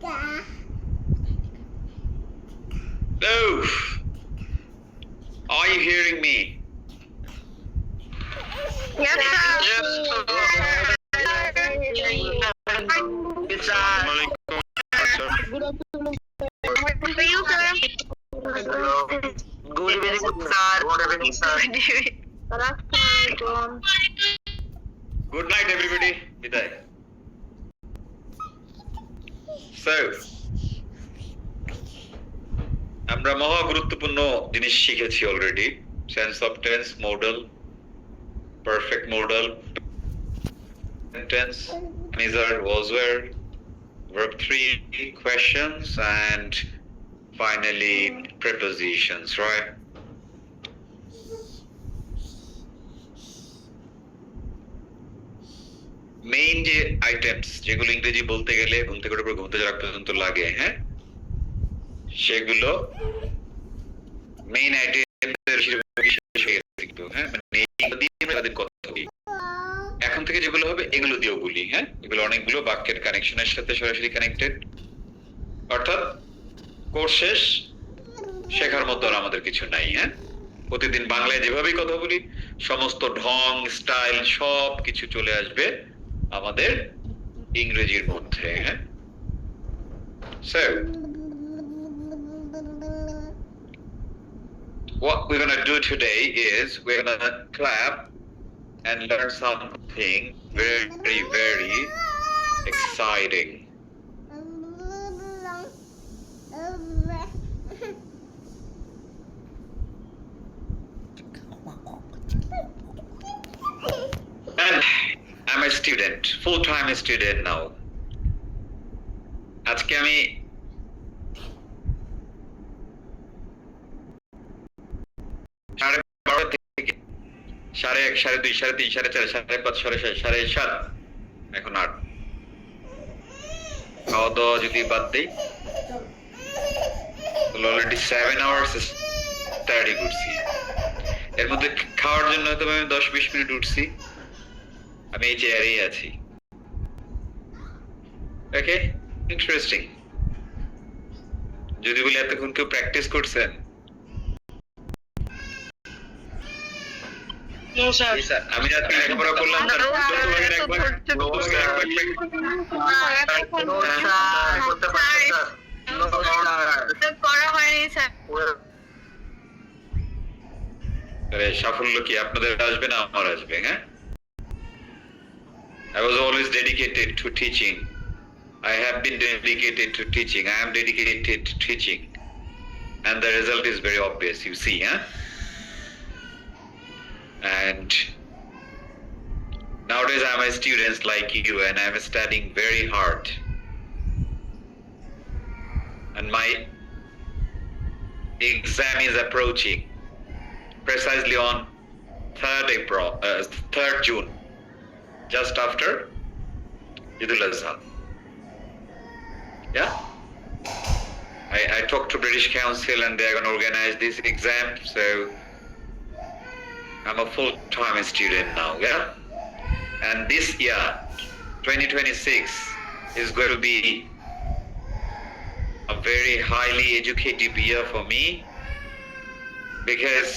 No. Are you hearing me? Yes, sir. Yes, sir. Good afternoon, sir. Good night, everybody. Biday. So, আমরা মহা গুরুত্বপূর্ণ জিনিস শিখেছি already. Sense of tense, model, perfect model, tense, measure, was where, verb 3, questions, and finally prepositions, right? Main যে items যেগুলো ইংরেজি বলতে গেলে ঘুম থেকে উঠে ঘুমতে যাওয়া পর্যন্ত লাগে, হ্যাঁ, সেগুলো মেইন আইটেম হ্যাঁ, মানে এইগুলো দিয়ে আমরা তাদের কথা বলি। এখন থেকে যেগুলো হবে এগুলো দিয়েও বলি, হ্যাঁ, এগুলো অনেকগুলো বাক্যের কানেকশনের সাথে সরাসরি কানেক্টেড, অর্থাৎ কোর্স শেষ, শেখার মতো আর আমাদের কিছু নাই। হ্যাঁ, প্রতিদিন বাংলায় যেভাবেই কথা বলি সমস্ত ঢং স্টাইল সব কিছু চলে আসবে আমাদের ইংরেজির মধ্যে। হ্যাঁ, so what we're gonna do today is we're gonna clap and learn something very, very exciting. And I'm a student, full-time student now. আজকে আমি সাড়ে 12 থেকে 1:30, 2:30, 3:30, 4:30, 5:30, 6:30, 7:30, এখন 8, খাওয়া দাওয়া যদি বাদ দিই অলরেডি 7 hours স্টাডি করছি। এর মধ্যে খাওয়ার জন্য হয়তো আমি 10-20 মিনিট উঠছি, আমি এই চেয়ারেই আছি। ওকে, ইন্টারেস্টিং। যদি বলি এতক্ষণ কেউ প্র্যাকটিস করছেন? আমি রাত্রে লেখাপড়া করলাম তার সাফল্য কি আপনাদের আসবে না আমার আসবে? হ্যাঁ, I was always dedicated to teaching. I have been dedicated to teaching. I am dedicated to teaching. And the result is very obvious, you see, huh? And nowadays I'm a student like you and I'm studying very hard. And my exam is approaching precisely on 3rd June, just after Idul Azha. Yeah, I talked to British Council and they're going to organize this exam, so I'm a full-time student now. Yeah, and this year 2026 is going to be a very highly educative year for me, because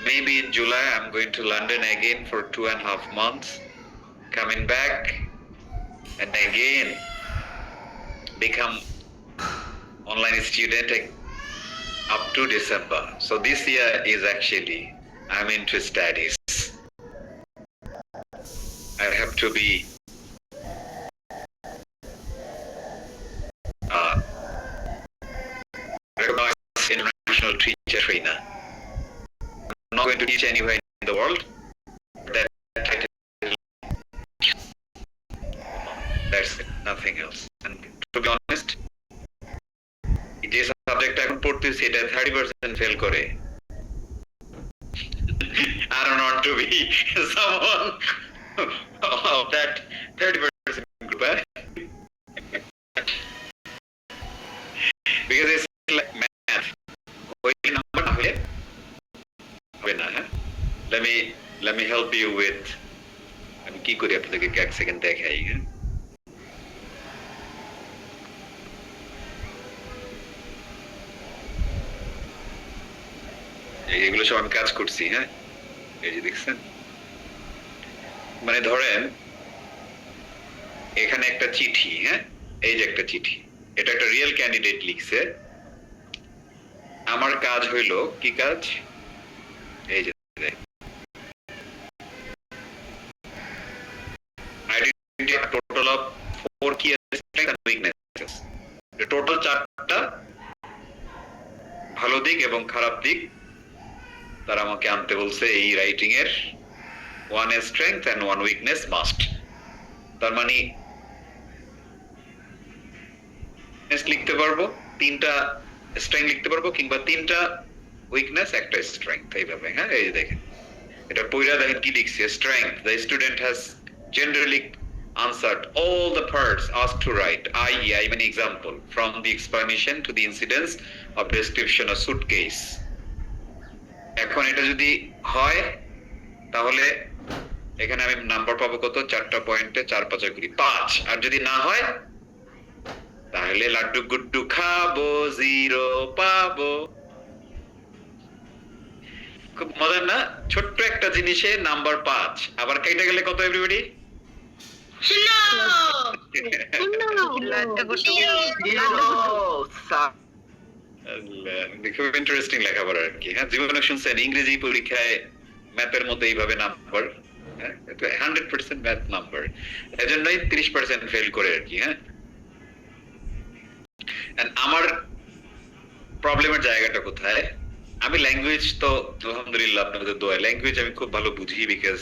maybe in July I'm going to London again for 2.5 months, coming back and again become online student up to December. So this year is actually I'm into studies. I have to be recognized international teacher trainer. I'm not going to teach anywhere in the world. That's it, nothing else. And to be honest, যে subject এখন পড়তেছি এটা 30% fail করে। I don't want to be someone of that 30% group, because it's like math. ওই number না হলে হবে না। হ্যাঁ, let me help you with, আমি কি করি আপনাদেরকে এক সেকেন্ড দেখাই। হ্যাঁ, এইগুলো সব আমি কাজ করছি, হ্যাঁ। এই যে দেখছেন, মানে ধরেন এখানে একটা চিঠি, হ্যাঁ, এই যে একটা চিঠি, এটা একটা রিয়েল ক্যান্ডিডেট লিখছে। আমার কাজ হইলো কি কাজ, এই যে আইডেন্টিটি টোটাল অফ 4 কি স্ট্রেংথ এন্ড উইকনেসেস, টোটাল 4টা ভালো দিক এবং খারাপ দিক তারা আমাকে আনতে বলছে এই রাইটিং এর। 1 স্ট্রেংথ এন্ড 1 উইকনেস মাস্ট, তার মানে লিখতে পারবো, 3টা স্ট্রেংথ লিখতে পারবো, কিংবা 3টা উইকনেস একটা স্ট্রেংথ, এইভাবে, হ্যাঁ। এই যে দেখেন, এটা পয়লা দেখেন কি লিখছে, strength, the student has generally answered all the parts asked to write, i.e. I mean example from the explanation to the incidents of description of suitcase. এখন এটা যদি হয় তাহলে এখানে আমি নাম্বার পাবো কত, 4টা পয়েন্টে 4 5 গুলি 5। আর যদি না হয় তাহলে লাড্ডু গুড্ডু খাবো, 0 পাবো। খুব মজার না, ছোট্ট একটা জিনিসে নাম্বার 5, আবার কেটে গেলে কত এভরিবডি? খুব ইন্টারেস্টিং লেখাপড়া আর কি, হ্যাঁ। জীবনে শুনছেন ইংরেজি পরীক্ষায় ম্যাথের মতো এইভাবে নাম্বার, হ্যাঁ, 100% ম্যাথ নাম্বার, এজন্যই 30% ফেল করে আর কি, হ্যাঁ। আমার প্রবলেমের জায়গাটা কোথায়, আমি ল্যাঙ্গুয়েজ তো আলহামদুলিল্লাহ আপনাদের দোয়া, ল্যাঙ্গুয়েজ আমি খুব ভালো বুঝি, বিকজ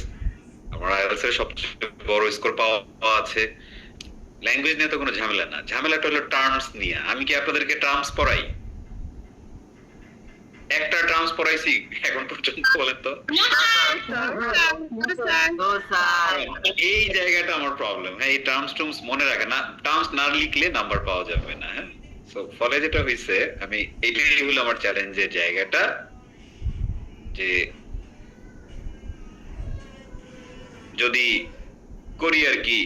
আমার আইএলটিএস এর সবচেয়ে বড় স্কোর পাওয়া আছে। ল্যাঙ্গুয়েজ নিয়ে তো কোনো ঝামেলা না, ঝামেলাটা হলো টার্মস নিয়ে। আমি কি আপনাদেরকে টার্মস পড়াই? একটা টার্মস পড়াইছি এখন পর্যন্ত, বলেন তো? এই জায়গাটা আমার প্রবলেম, হ্যাঁ। এই টার্মস মনে রাখে না, টার্মস না লিখলে নাম্বার পাওয়া যাবে না, হ্যাঁ। সো ফলে যেটা হইছে, আমি এইটাই হলো আমার চ্যালেঞ্জের জায়গাটা, যে যদি করি আর কি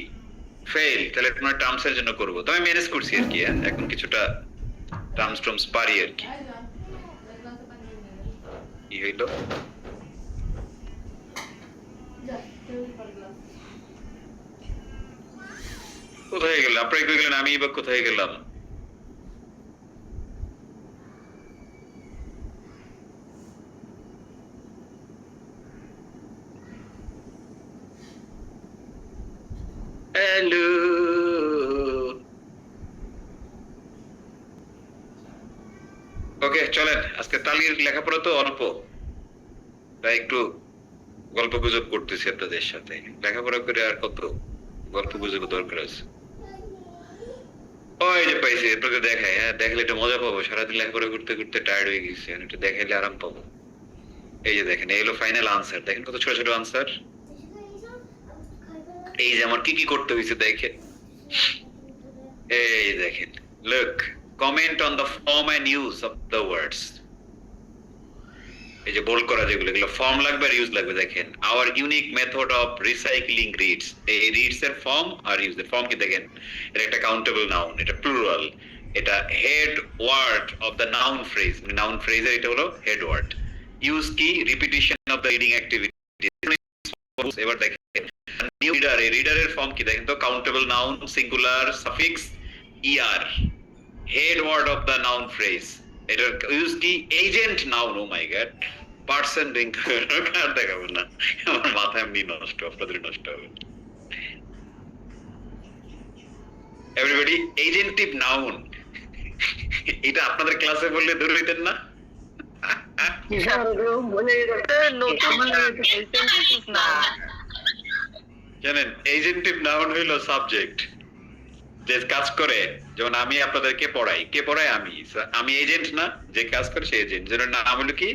ফেল, তাহলে তোমার টার্মস এর জন্য করবো, তো আমি ম্যানেজ করছি আর কি, হ্যাঁ। এখন কিছুটা টার্মস পারি আর কি। কি হইলো, কোথায় গেলাম? আপনারা কই গেলেন, আমি এবার কোথায় গেলাম? হ্যালো, ওকে চলেন, আজকে তালির লেখাপড়া তো অল্প, তাই একটু গল্প গুজব করতেছি আপনাদের সাথে। লেখাপড়া করে আর কত গল্প গুজব দরকার আছে? ওই যে পাইছি, আপনাকে দেখাই, হ্যাঁ, দেখলে একটু মজা পাবো। সারাদিন লেখাপড়া করতে করতে টায়ার্ড হয়ে গেছি, একটু দেখাইলে আরাম পাবো। এই যে দেখেন, এই হলো ফাইনাল আনসার, দেখেন কত ছোট ছোট আনসার। এই যে আমার কি কি করতে হয়েছে দেখেন, এই দেখেন, look, comment on the form and use of the words. এই যে বোল্ড করা যেগুলো, এগুলো ফর্ম লাগবে আর ইউজ লাগবে। দেখেন, our unique method of recycling reads, এই রিডস এর ফর্ম আর ইউজ এর ফর্ম কি দেখেন, এটা একটা কাউন্টেবল নাউন, এটা প্লুরাল, এটা head word of the noun phrase, মানে নাউন ফ্রেজের এটা হলো হেড ওয়ার্ড। ইউজ কি, repetition of the reading activity. এবার দেখেন নিউ রিডার, এই রিডারের ফর্ম কি দেখেন তো, countable noun, singular, suffix, E R, head word of the noun phrase. এটার ইউজ কি, agent noun. Oh my God, person রিং কার দেখাবো না, আমার মাথা এমনি নষ্ট, আপনাদের নষ্ট হবে। এভরিবডি, এজেন্টিভ নাউন, এটা আপনাদের ক্লাসে বললে দূর হইতেন না? জানেন, এজেন্টিভ নাউন হইলো সাবজেক্ট যে কাজ করে। যেমন আমি আপনাদেরকে পড়াই, কে পড়ায়? আমি এজেন্ট না, যে কাজ করে সে এজেন্ট। যেন নাম হলো কি,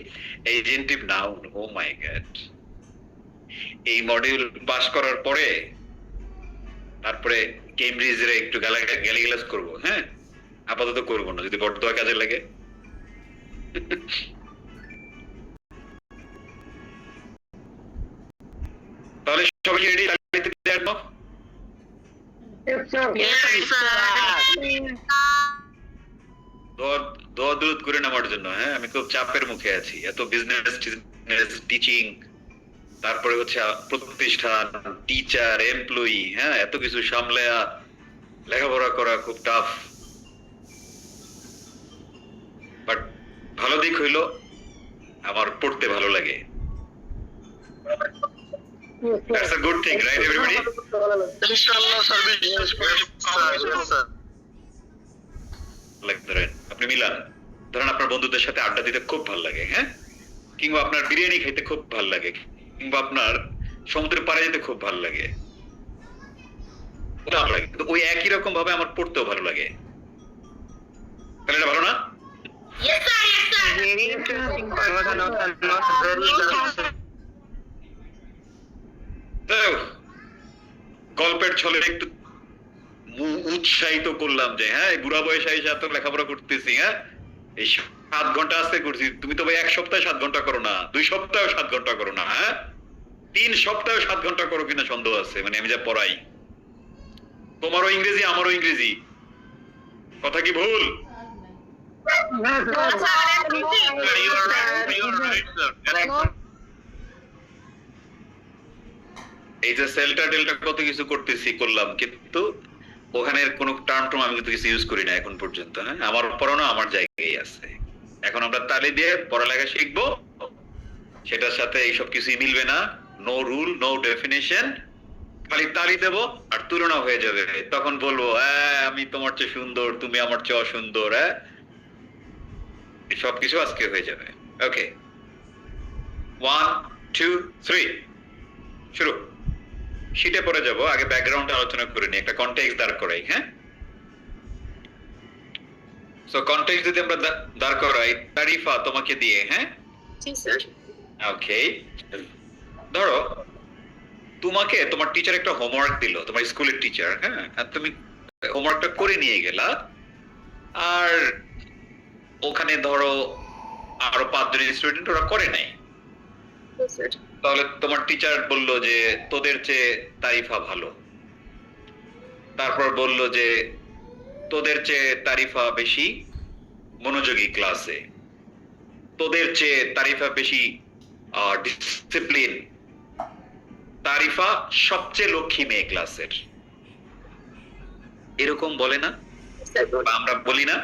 এজেন্টিভ নাউন। ও মাই গড, এই মডিউল পাস করার পরে তারপরে কেমব্রিজের একটু গালিগালাজ করবো, হ্যাঁ। আপাতত করবো না, যদি বড় কাজে লাগে। তাহলে সবাই রেডি? দোয়া দোয়া দরুদ করেন আমার জন্য। হ্যাঁ, আমি খুব চাপের মুখে আছি, এত বিজনেস টিচিং, তারপরে হচ্ছে প্রতিষ্ঠান, টিচার, এমপ্লয়ি, হ্যাঁ, এত কিছু সামলায়া লেখাপড়া করা খুব টাফ। বাট ভালো দিক হইলো আমার পড়তে ভালো লাগে। That's a good thing, right, everybody? ইনশাআল্লাহ স্যার বিশ্বাস করি স্যার। Yes, sir. Like ধরেন আপনি মিলান, ধরেন আপনার বন্ধুদের সাথে আড্ডা দিতে খুব ভালো লাগে, হ্যাঁ, কিংবা আপনার বিরিয়ানি খাইতে খুব ভালো লাগে, কিংবা আপনার সমুদ্রের পাড়ে যেতে খুব ভালো লাগে, ওটা ভালো লাগে। কিন্তু ওই একই রকম ভাবে আমার পড়তেও ভালো লাগে। তাহলে এটা ভালো না? Very interesting conversation, not very interesting. তো গল্পের ছলে একটু উৎসাহিত করলাম যে হ্যাঁ, এই বুড়া বয়সে এসে এত লেখাপড়া করতেছি, হ্যাঁ, এই 7 ঘন্টা আজকে করছি, তুমি তো ভাই 1 সপ্তাহে 7 ঘন্টা করো না, 2 সপ্তাহে 7 ঘন্টা করো না, হ্যাঁ, 3 সপ্তাহে 7 ঘন্টা করো কিনা সন্দেহ আছে। মানে আমি যা পড়াই, তোমারও ইংরেজি আমারও ইংরেজি, কথা কি ভুল? এই যে সেলটা ডেল্টা কত কিছু করতেছি করলাম, কিন্তু ওখানের কোন টার্ম টার্ম আমি কিন্তু কিছু ইউজ করি না এখন পর্যন্ত। হ্যাঁ, আমার পড়ানো আমার জায়গায় আছে। এখন আমরা তালি দিয়ে পড়ালেখা শিখবো, সেটার সাথে এইসব কিছুই মিলবে না। নো রুল, নো ডেফিনেশন, খালি তালি দেবো আর তুলনা হয়ে যাবে। তখন বলবো হ্যাঁ, আমি তোমার চেয়ে সুন্দর, তুমি আমার চেয়ে অসুন্দর, হ্যাঁ, সবকিছু আজকে হয়ে যাবে। ওকে, 1 2 3 শুরু। শীটে পড়ে যাব, আগে ব্যাকগ্রাউন্ড আলোচনা করে নিই, একটা কনটেক্সট দাঁড় করাই। হ্যাঁ, সো কনটেক্সট যদি আমরা দাঁড় করাই, তারিফা তোমাকে দিয়ে, হ্যাঁ, জি স্যার। ওকে, ধরো তোমাকে তোমার টিচার একটা হোমওয়ার্ক দিল, তোমার স্কুলের টিচার, হ্যাঁ, আর তুমি হোমওয়ার্কটা করে নিয়ে গেলা, আর ওখানে ধরো আরো 5 জন স্টুডেন্ট ওরা করে নাই। তাহলে তোমার টিচার বললো যে তোদের চেয়ে তারিফা ভালো, তারপর বললো যে তোদের চেয়ে তারিফা বেশি মনোযোগী ক্লাসে, তোদের চেয়ে তারিফা বেশি ডিসিপ্লিন, তারিফা সবচেয়ে লক্ষ্মী মেয়ে ক্লাসের, এরকম বলে না? আমরা বলি না?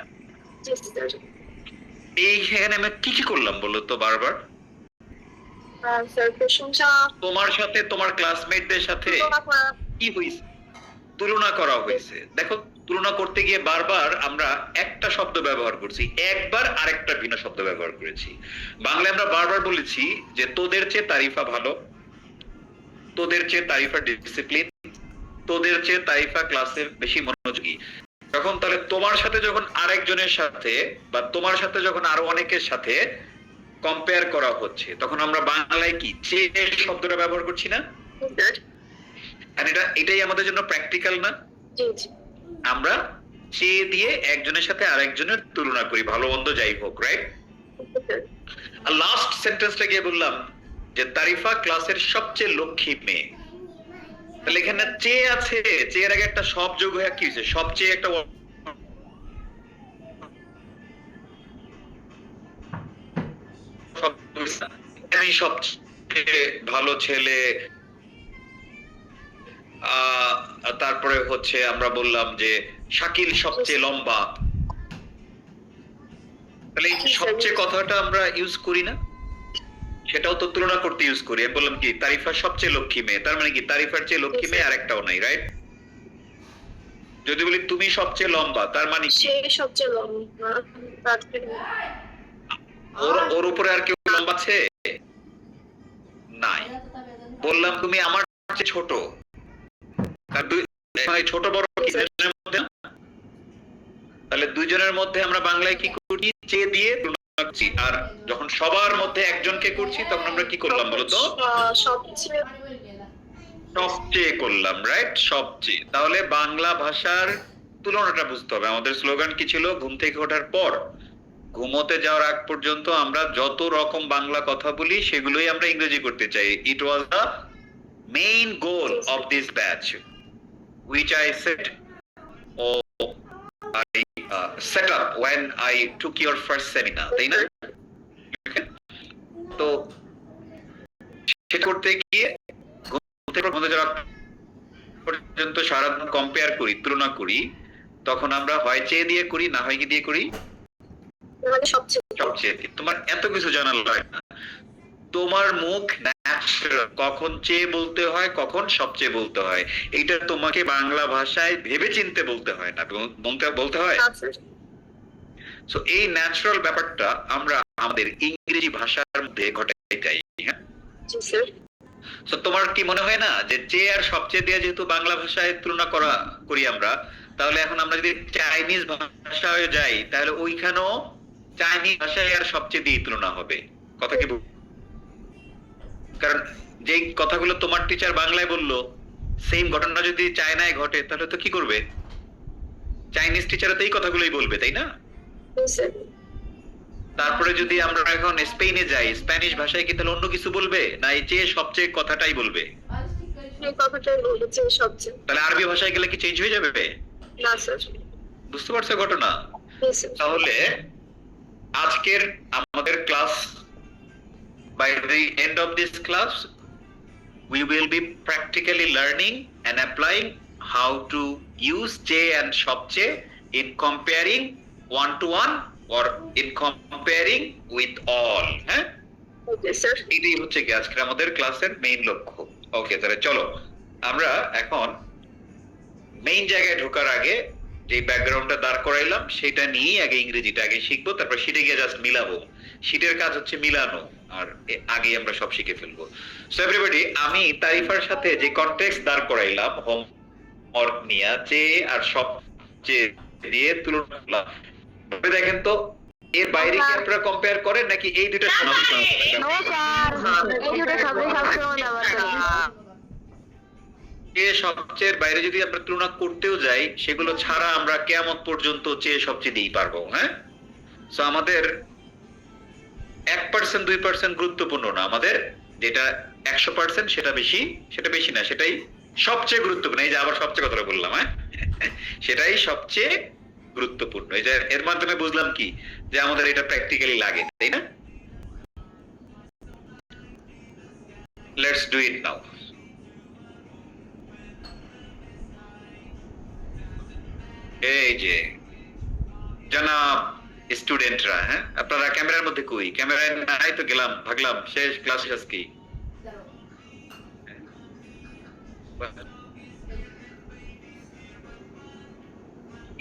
এইখানে আমি কি কি করলাম বলো তো বারবার? তোমার সাথে তোমার ক্লাসমেটদের সাথে কি হয়েছে? তুলনা করা হয়েছে। দেখো, তুলনা করতে গিয়ে বারবার আমরা একটা শব্দ ব্যবহার করছি, একবার আরেকটা ভিন্ন শব্দ ব্যবহার করেছি। বাংলায় আমরা বারবার বলেছি যে তোদের চেয়ে তারিফা ভালো, তোদের চেয়ে তারিফা ডিসিপ্লিন, তোদের চেয়ে তারিফা ক্লাসে বেশি মনোযোগী। তখন তাহলে তোমার সাথে যখন আরেকজনের সাথে বা তোমার সাথে যখন আরো অনেকের সাথে কম্পেয়ার করা হচ্ছে, তখন আমরা বাংলায় কি চেয়ে শব্দটা ব্যবহার করছি না? এটাই আমাদের জন্য প্র্যাকটিক্যাল না? আমরা চেয়ে দিয়ে একজনের সাথে আরেকজনের তুলনা করি, ভালো মন্দ যাই হোক, রাইট? আর লাস্ট সেন্টেন্সটা গিয়ে বললাম যে তারিফা ক্লাসের সবচেয়ে লক্ষ্মী মেয়ে। তাহলে এখানে চেয়ে আছে, চেয়ের আগে একটা সব যোগ হয়ে কি হয়েছে? সবচেয়ে একটা সবচেয়ে ভালো ছেলে, তারপরে হচ্ছে আমরা বললাম যে শাকিল সবচেয়ে লম্বা। তাহলে সবচেয়ে কথাটা আমরা ইউজ করি না? সেটাও তো তুলনা করতে ইউজ করি। আমি বললাম কি তারিফার সবচেয়ে লক্ষ্মী মেয়ে, তার মানে কি তারিফার চেয়ে লক্ষ্মী মেয়ে আরেকটাও নাই, রাইট? যদি বলি তুমি সবচেয়ে লম্বা, তার মানে কি সবচেয়ে লম্বা, ওর উপরে আর কেউ লম্বা আছে? নাই। বললাম তুমি আমার চেয়ে ছোট, ছোট বড় কি দুজনের মধ্যে? তাহলে দুজনের মধ্যে আমরা বাংলায় কি করছি? চেয়ে দিয়ে তুলনা করছি। আর যখন সবার মধ্যে একজনকে করছি তখন আমরা কি করলাম বলতো? সবচেয়ে করলাম, রাইট? সবচেয়ে। তাহলে বাংলা ভাষার তুলনাটা বুঝতে হবে। আমাদের স্লোগান কি ছিল? ঘুম থেকে ওঠার পর ঘুমোতে যাওয়ার আগ পর্যন্ত আমরা যত রকম বাংলা কথা বলি সেগুলোই আমরা ইংরেজি করতে চাই। It was the main goal of this batch, which I said, oh, I set up when I took your first seminar, তাই না? Okay? তো সেটা করতে গিয়ে ঘুম থেকে ঘুমোতে যাওয়া পর্যন্ত সারাদিন কম্পেয়ার করি, তুলনা করি, তখন আমরা হয় চেয়ে দিয়ে করি, না হয় কি দিয়ে করি? সবচেয়ে দিয়ে। তোমার এত কিছু জানার লাগে না, তোমার মুখ ন্যাচারাল, কখন চেয়ে বলতে হয়, কখন সবচেয়ে বলতে হয়, এইটা তোমাকে বাংলা ভাষায় ভেবে চিনতে বলতে হয় না, বলতে হয়। সো এই ন্যাচারাল ব্যাপারটা আমরা আমাদের ইংরেজি ভাষার মধ্যে ঘটাতে চাই। হ্যাঁ, সো তোমার কি মনে হয় না যে চেয়ে আর সবচেয়ে দিয়ে যেহেতু বাংলা ভাষায় তুলনা করি আমরা, তাহলে এখন আমরা যদি চাইনিজ ভাষায় যাই তাহলে ওইখানেও চাইনিজ ভাষায় আর সবচেয়ে দিয়ে তুলনা হবে। কথা কি? কারণ যেই কথাগুলো তোমার টিচার বাংলায় বললো, সেম ঘটনা যদি চায়নায় ঘটে তাহলে তো কি করবে? চাইনিজ টিচার তো এই কথাগুলোই বলবে, তাই না? তারপরে যদি আমরা এখন স্পেনে যাই, স্প্যানিশ ভাষায় কি তাহলে অন্য কিছু বলবে, না এই চেয়ে সবচেয়ে কথাটাই বলবে? তাহলে আরবি ভাষায় গেলে কি চেঞ্জ হয়ে যাবে? না স্যার। বুঝতে পারছো ঘটনা? তাহলে আজকের আমাদের class, by the end of this class we will be practically learning and applying how to use che and সবচেয়ে in comparing one to one or in comparing with all. হ্যাঁ, ওকে স্যার। এটাই হচ্ছে কি আজকে আমাদের ক্লাসের main লক্ষ্য। ওকে, তাহলে চলো আমরা এখন মেইন জায়গায় ঢোকার আগে যে ব্যাকগ্রাউন্ডটা দাঁড় করাইলাম সেটা নিয়ে আগে ইংরেজিটা আগে শিখবো, তারপর শীটে গিয়ে জাস্ট মিলাবো। শীটের কাজ হচ্ছে মিলানো, আর আগে আমরা সব শিখে ফেলবো। সো এভরিবডি, আমি তারিফার সাথে যে কনটেক্সট দাঁড় করাইলাম হোমওয়ার্ক নিয়ে, যে আর সবচেয়ে দিয়ে তুলনা করলাম, দেখেন তো এর বাইরে কি আপনারা কম্পেয়ার করেন নাকি এই দুটো সবচেয়ে বাইরে যদি আমরা তুলনা করতেও যাই, সেগুলো ছাড়া আমরা কিয়ামত পর্যন্ত চেয়ে সবচেয়ে দিই পারবো? হ্যাঁ, সো আমাদের 1% 2% গুরুত্বপূর্ণ না, আমাদের যেটা 100% সেটা বেশি না, সেটাই সবচেয়ে গুরুত্বপূর্ণ। এই যে আবার সবচেয়ে কথাটা বললাম, হ্যাঁ, সেটাই সবচেয়ে গুরুত্বপূর্ণ। এই যে এর মাধ্যমে বুঝলাম কি যে আমাদের এটা প্র্যাকটিক্যালি লাগে, তাই না? লেটস ডু ইট নাও। এই যে জনাব স্টুডেন্টরা, হ্যাঁ, আপনারা ক্যামেরার মধ্যে কই? ক্যামেরায় নাই তো গেলাম, ভাগলাম, শেষ ক্লাস শেষ কি?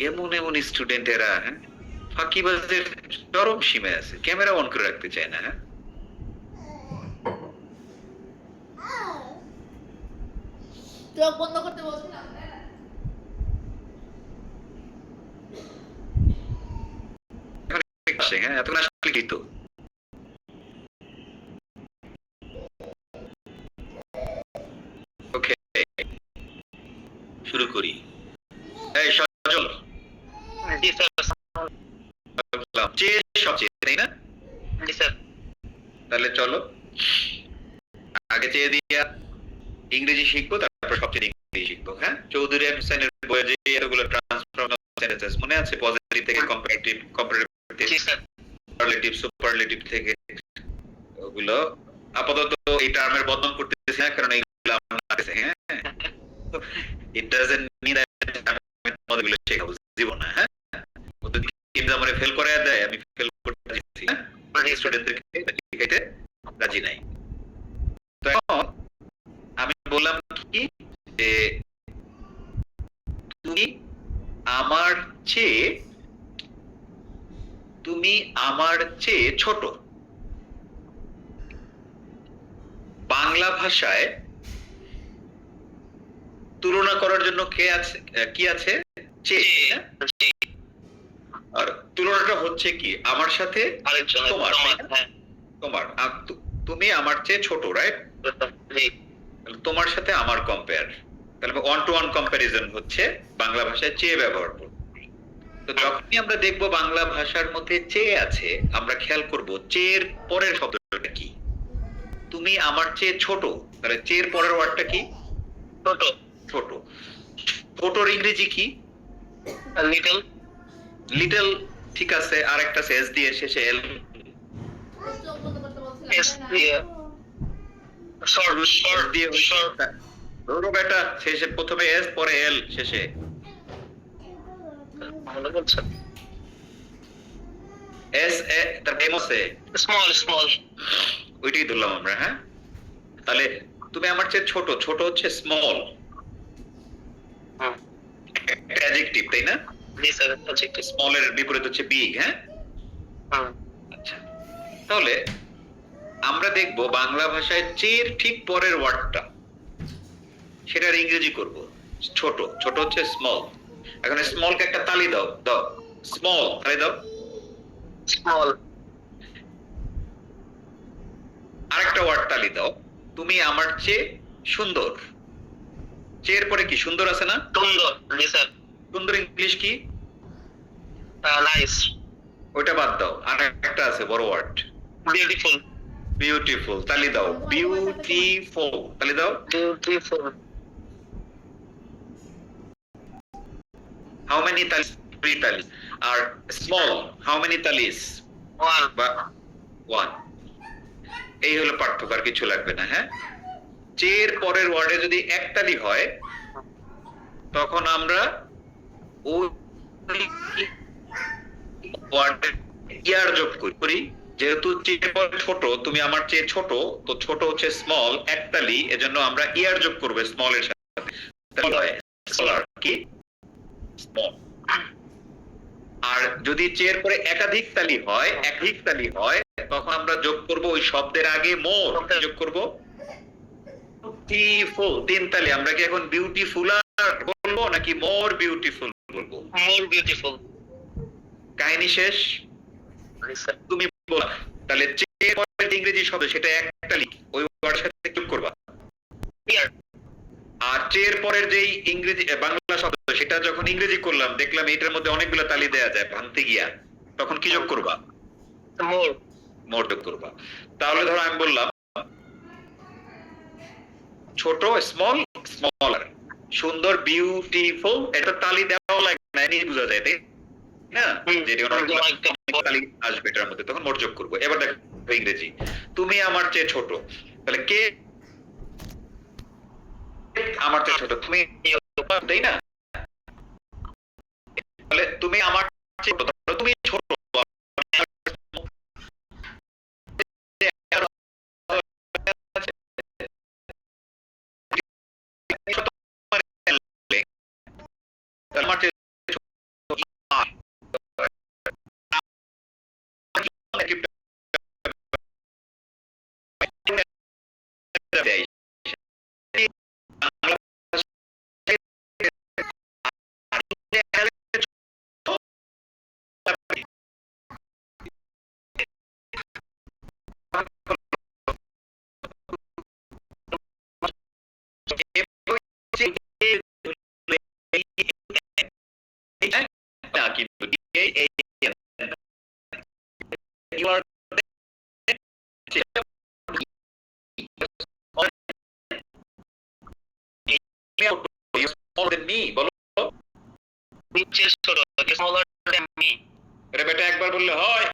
এমন এমন স্টুডেন্টেরা, হ্যাঁ, ফাঁকিবাজদের চরম সীমায় আছে, ক্যামেরা অন করে রাখতে চায় না। হ্যাঁ, চোখ বন্ধ করতে বলছিলাম। হ্যাঁ, এতক্ষণ আসলে কি তো ওকে, শুরু করি। এই সজল, জি স্যার। চেয়ে সবচেয়ে, তাই না? জি স্যার। তাহলে চলো আগে চেয়ে দিয়া ইংরেজি শিখবো, তারপর সবচেয়ে ইংরেজি শিখবো। হ্যাঁ, চৌধুরী হোসেনের বইয়ে যে এতগুলো ট্রান্সফরমেশন সেন্টেন্সেস মনে আছে? পজিটিভ থেকে কম্পারেটিভ, কম্পারেটিভ, জি স্যার। সুপারলেটিভ, সুপারলেটিভ থেকে, ওগুলো আপাতত এই টার্মের বদনাম করতেছি না, কারণ এইগুলো আমরা আছে। হ্যাঁ, ইট ডাজন্ট মিন দ্যাট আমি তোমাদেরগুলো শেখাবো জীবনে। হ্যাঁ, ওদের এক্সামে ফেল করে দেয়, আমি ফেল করতে দিচ্ছি। হ্যাঁ, স্টুডেন্টদেরকে শিখাইতে রাজি নাই। তো এখন আমি বললাম কি যে তুমি আমার চেয়ে ছোট। বাংলা ভাষায় তুলনা করার জন্য কি আছে? চেয়ে। আর তুলনাটা হচ্ছে কি আমার সাথে তোমার, তুমি আমার চেয়ে ছোট, রাইট? তোমার সাথে আমার কম্পেয়ার, তাহলে ওয়ান টু ওয়ান কম্পারিজন হচ্ছে বাংলা ভাষায় চেয়ে ব্যবহার করব। তো যখনই আমরা দেখবো বাংলা ভাষার মধ্যে চেয়ে আছে, আমরা খেয়াল করব চেয়ের পরের শব্দটা কি। তুমি আমার চেয়ে ছোট, তাহলে চেয়ের পরের ওয়ার্ডটা কি? ছোট। ছোটর ইংরেজি কি? লিটল। লিটল ঠিক আছে, আরেকটা আছে এস দিয়ে শেষে এল। চোখ বন্ধ করতে বলছিলাম এস তাই না? দিয়ে শর্ট এস শর্ট দিয়ে শর্ট ধরো বেটা, শেষে প্রথমে এস পরে এল শেষে। মনে করছেন এস এ তার এম আছে, স্মল স্মল ওইটাই ধরলাম আমরা। হ্যাঁ, তাহলে তুমি আমার চেয়ে ছোট, ছোট হচ্ছে স্মল, একটা অ্যাডজেক্টিভ তাই না? জি স্যার অবজেক্টিভ স্মল এর বিপরীত হচ্ছে বিগ। হ্যাঁ, আচ্ছা, তাহলে আমরা দেখব বাংলা ভাষায় চেয়ের ঠিক পরের ওয়ার্ডটা, সেটার ইংরেজি করব ছোট। ছোট হচ্ছে স্মল। এখন স্মলকে একটা তালি দাও, দাও স্মল তালি দাও। স্মল আরেকটা ওয়ার্ড তালি দাও, তুমি আমার চেয়ে সুন্দর। চেয়ের পরে কি সুন্দর আছে না? সুন্দর জি স্যার সুন্দর ইংলিশ কি? নাইস ওইটা বাদ দাও, আর একটা আছে বড় ওয়ার্ড, বিউটিফুল বিউটিফুল তালি দাও। বিউটিফুল তালি দাও। বিউটিফুল হাউ মেনি তালিস? 3 তালিস। আর স্মল হাউ মেনি তালিস? ওয়ান বা 1। এই হলো পার্থক্য, আর কিছু লাগবে না। হ্যাঁ, চেয়ের পরের ওয়ার্ডে যদি এক তালি হয় তখন আমরা ওই ওয়ার্ডে ইয়ার যোগ করি। যেহেতু চেয়ের পরে ছোট, তুমি আমার চেয়ে ছোট, তো ছোট হচ্ছে স্মল, একতালি, এজন্য আমরা ইয়ার যোগ করবে স্মল এর সাথে। তাহলে হয় স্মলার কি স্মল। আর যদি চেয়ের পরে একাধিক তালি হয়, একাধিক তালি হয়, তখন আমরা যোগ করব ওই শব্দের আগে মোর, যোগ করব বিউটিফুল। 3 তালি। আমরা কি এখন বিউটিফুলার বলবো নাকি মোর বিউটিফুল বলবো? মোর বিউটিফুল কাহিনী শেষ। জি স্যার তুমি বলা, তাহলে চেয়ের পরে যে ইংরেজি শব্দ সেটা একটা লিখ, ওই ওয়ার্ডের সাথে যোগ করবা। হিয়ার আর চেয়ের পরের যেই ইংরেজি বাংলা শব্দ সেটা যখন ইংরেজি করলাম, দেখলাম এটার মধ্যে অনেকগুলো তালি দেয়া যায় ভাঙতে গিয়া, তখন কি যোগ করবা? মোর মোর যোগ করবা। তাহলে ধরো আমি বললাম ছোট স্মল, স্মলার, সুন্দর বিউটিফুল, এটা তালি দেওয়া লাগে না, এমনি বোঝা যায় তাই না? যেটা অনেকগুলো তালি আসবে এটার মধ্যে, তখন মোর যোগ করবো। এবার দেখো ইংরেজি, তুমি আমার চেয়ে ছোট, তাহলে কে আমার চেয়ে ছোট? তুমি, তাই না? তাহলে তুমি আমার চেয়ে ছোট, তুমি ছোট, আমার চেয়ে you are you smaller than me, বলো। নিচে ছোট স্মলার দ্যান মি এটা বেটা একবার বললে হয়।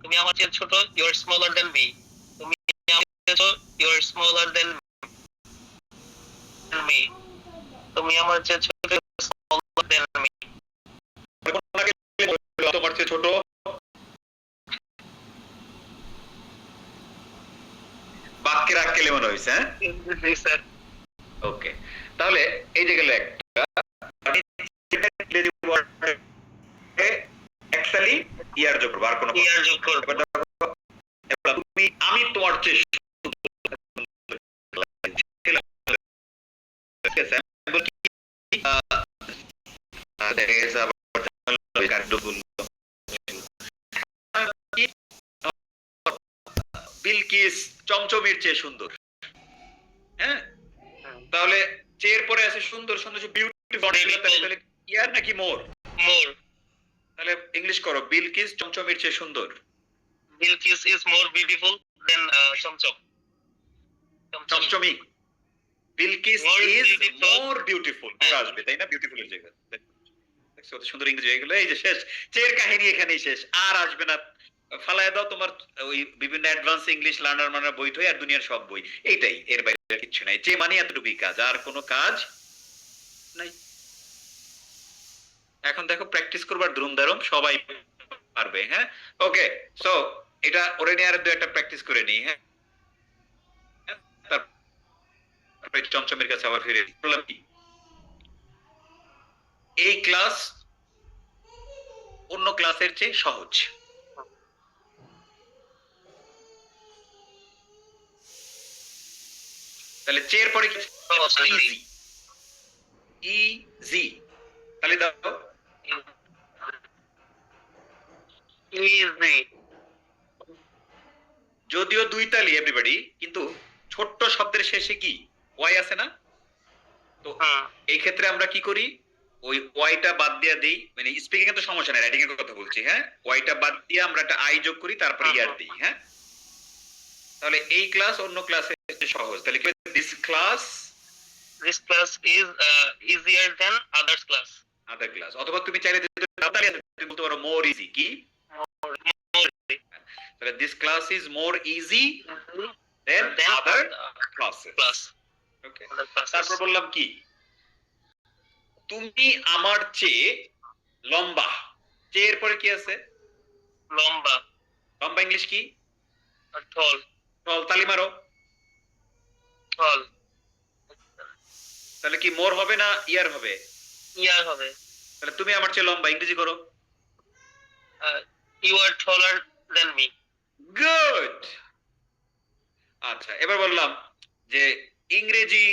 তুমি আমার চেয়ে ছোট you are smaller than me তুমি আমার চেয়ে ছোট you are smaller than me তুমি আমার চেয়ে ছোট স্মলার দ্যান মি তোমার চেয়ে ছোট। বাক্যের আক্কেলে মনে হয়েছে। হ্যাঁ, জি স্যার ওকে, তাহলে এই যে গেল একটা একসালি ইয়ার যোগ করবো, আর কোনো ইয়ার যোগ করব তুমি আমি তোমার চেয়ে বিলকিস চমচমের চেয়ে সুন্দর। হ্যাঁ, তাহলে চেয়ের পরে আছে সুন্দর, সুন্দর বিউটিফুল, তাহলে ইয়ার নাকি মোর? মোর তাহলে ইংলিশ করো, বিলকিস চমচমের চেয়ে সুন্দর। Bilkis is more beautiful than Chomchom চমচমি। Bilkis More is beautiful. More beautiful, more আসবে তাই না বিউটিফুল এর জায়গায়। কত সুন্দর ইংরেজি হয়ে গেল, এই যে শেষ, চের কাহিনী এখানেই শেষ, আর আসবে না। ফালায় দাও তোমার ওই বিভিন্ন অ্যাডভান্স ইংলিশ লার্নার মানার বই টই আর দুনিয়ার সব বই, এইটাই, এর বাইরে কিচ্ছু নাই। যে মানে এতটুকুই কাজ, আর কোনো কাজ নাই। এখন দেখো প্র্যাকটিস করবার দ্রুম দারুম সবাই পারবে। হ্যাঁ, ওকে, সো এটা ওরে নিয়ে আর দু একটা প্র্যাকটিস করে নিই। হ্যাঁ, তারপরে চমচমের কাছে আবার ফিরে বললাম কি, এই ক্লাস অন্য ক্লাসের চেয়ে সহজ। তাহলে চের পরে কি? ইজি, ইজি, তাহলে দাও। ইজি। যদিও দুই তালি এভরিবডি, কিন্তু ছোট্ট শব্দের শেষে কি ওয়াই আছে না? তো এই ক্ষেত্রে আমরা কি করি, ওই ওয়াইটা বাদ দিয়ে দেই, মানে স্পিকিং এ তো সমস্যা নাই, রাইটিং এর কথা বলছি। হ্যাঁ, ওয়াইটা বাদ দিয়ে আমরা একটা আই যোগ করি, তারপরে ইয়ার দিই। হ্যাঁ, তাহলে এই ক্লাস অন্য ক্লাসের চেয়ে সহজ। তাহলে কি this class is easier than others class. Other class, অথবা তুমি চাইলে তুমি বলতে পারো মোর ইজি। কি? তাহলে this class is more easy than other classes. Okay, তারপর বললাম কি, তুমি আমার চেয়ে লম্বা। চেয়ের পরে কি আছে? লম্বা। লম্বা ইংলিশ কি? tall. টল, তালি মারো। tall. তাহলে কি মোর হবে না ইয়ার হবে? ইয়ার হবে। তাহলে তুমি আমার চেয়ে লম্বা, ইংরেজি করো। You are taller than me. Good. আচ্ছা, এবার বললাম যে ইংরেজি,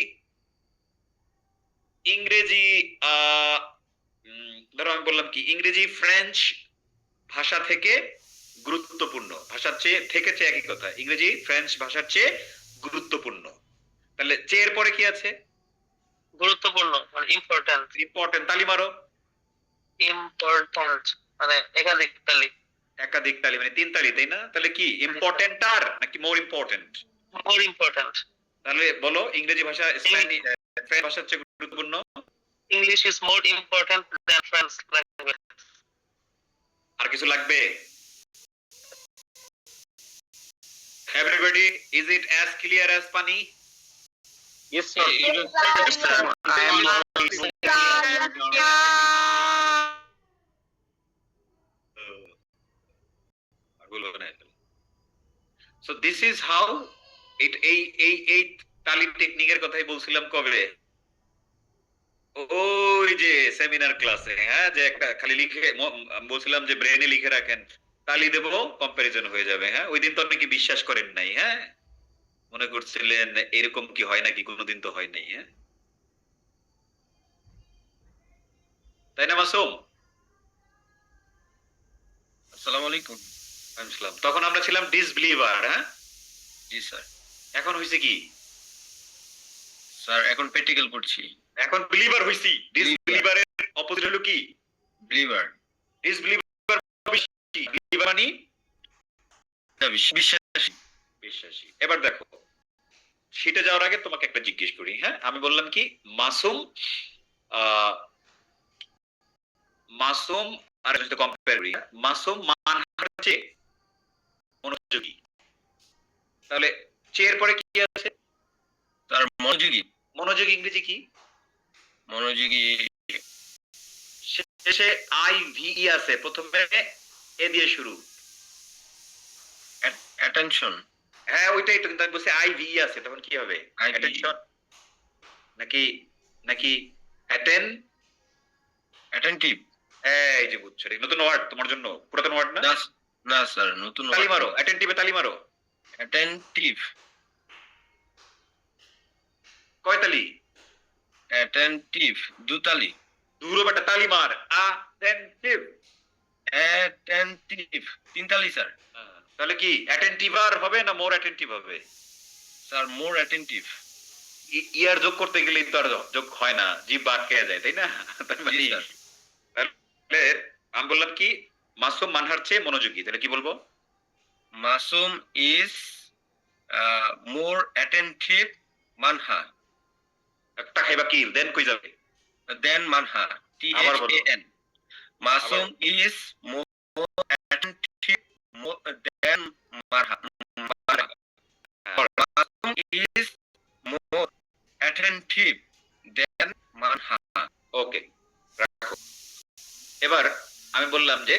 ইংরেজি ধরো আমি বললাম কি, ইংরেজি ফ্রেঞ্চ ভাষা থেকে গুরুত্বপূর্ণ। ভাষার চেয়ে থেকে চেয়ে একই কথা, ইংরেজি ফ্রেঞ্চ ভাষার চেয়ে গুরুত্বপূর্ণ। তাহলে চেয়ের পরে কি আছে? গুরুত্বপূর্ণ মানে ইম্পর্টেন্ট। ইম্পর্টেন্ট, তালি মারো। ইম্পর্টেন্ট মানে একাধিক তালি। একাধিক তালি মানে তিন তালি, তাই না? তাহলে কি ইম্পর্টেন্ট আর নাকি মোর ইম্পর্টেন্ট? More important. তাহলে বলো ইংরেজি ভাষা ফ্রেঞ্চ ভাষার চেয়ে গুরুত্বপূর্ণ। English is more important than French language. আর কিছু লাগবে? Everybody, is it as clear as pani? Yes, sir. Yes, sir. I am not. So this is how it এই তালি টেকনিকের কথাই বলছিলাম কবে, ওই যে সেমিনার ক্লাসে। হ্যাঁ, যে একটা খালি লিখে বলছিলাম যে ব্রেনে লিখে রাখেন, তালি দেবো কম্পারিজন হয়ে যাবে। হ্যাঁ, ওই দিন তো অনেকে বিশ্বাস করেন নাই। হ্যাঁ, মনে করছিলেন এরকম কি হয় নাকি, কোনোদিন তো হয় নাই। হ্যাঁ, তাই না মাসুম? আসসালামু আলাইকুম। আসসালাম। তখন আমরা ছিলাম ডিসবিলিভার। হ্যাঁ, জি স্যার। এখন হইছে কি স্যার এখন প্র্যাকটিক্যাল করছি। এখন বিলিভার হইছি। ডিসবিলিভারের অপোজিট হলো কি? বিলিভার। ডিসবিলিভার বিলিভার মানে বিশ্বাসী। বিশ্বাসী। এবার দেখো, সেটা যাওয়ার আগে তোমাকে একটা জিজ্ঞেস করি। হ্যাঁ, আমি বললাম কি মাসুম, মাসুম আর যদি কম্পেয়ার করি, মাসুম মানহার চেয়ে মনোযোগী। তাহলে চেয়ের পরে কি আছে? তার মনোযোগী। মনোযোগী ইংরেজি কি? মনোযোগী শেষে আই ভি ই আছে, প্রথমে এ দিয়ে শুরু। অ্যাটেনশন। হ্যাঁ, ওইটাই তো, কিন্তু আমি বলছি আই ভি ই আছে, তখন কি হবে? অ্যাটেনশন নাকি নাকি অ্যাটেনটিভ। এই যে বুঝছো, নতুন ওয়ার্ড তোমার জন্য, পুরাতন ওয়ার্ড না। না স্যার, নতুন। তালি মারো, অ্যাটেনটিভে তালি মারো। অ্যাটেনটিভ। কয় তালি? অ্যাটেনটিভ দুতালি। দূরও বেটা, তালি মার। অ্যাটেনটিভ। অ্যাটেনটিভ তিন তালি স্যার। তাহলে কি অ্যাটেনটিভার হবে না মোর অ্যাটেনটিভ হবে? স্যার মোর অ্যাটেনটিভ। ইয়ার যোগ করতে গেলেই তো আর যোগ হয় না, জিভ আটকে যায়, তাই না? তাহলে আমি বললাম কি মাসুম মানহার চেয়ে মনোযোগী, তাহলে কি বলবো? Masum is more attentive Manha. একটা খাইবা কি দেন কই যাবে? দেন মানহা। আবার বলো। THAN। Masum is more attentive than Marha. Masum is more attentive than Marha. Okay, রাখো। এবার আমি বললাম যে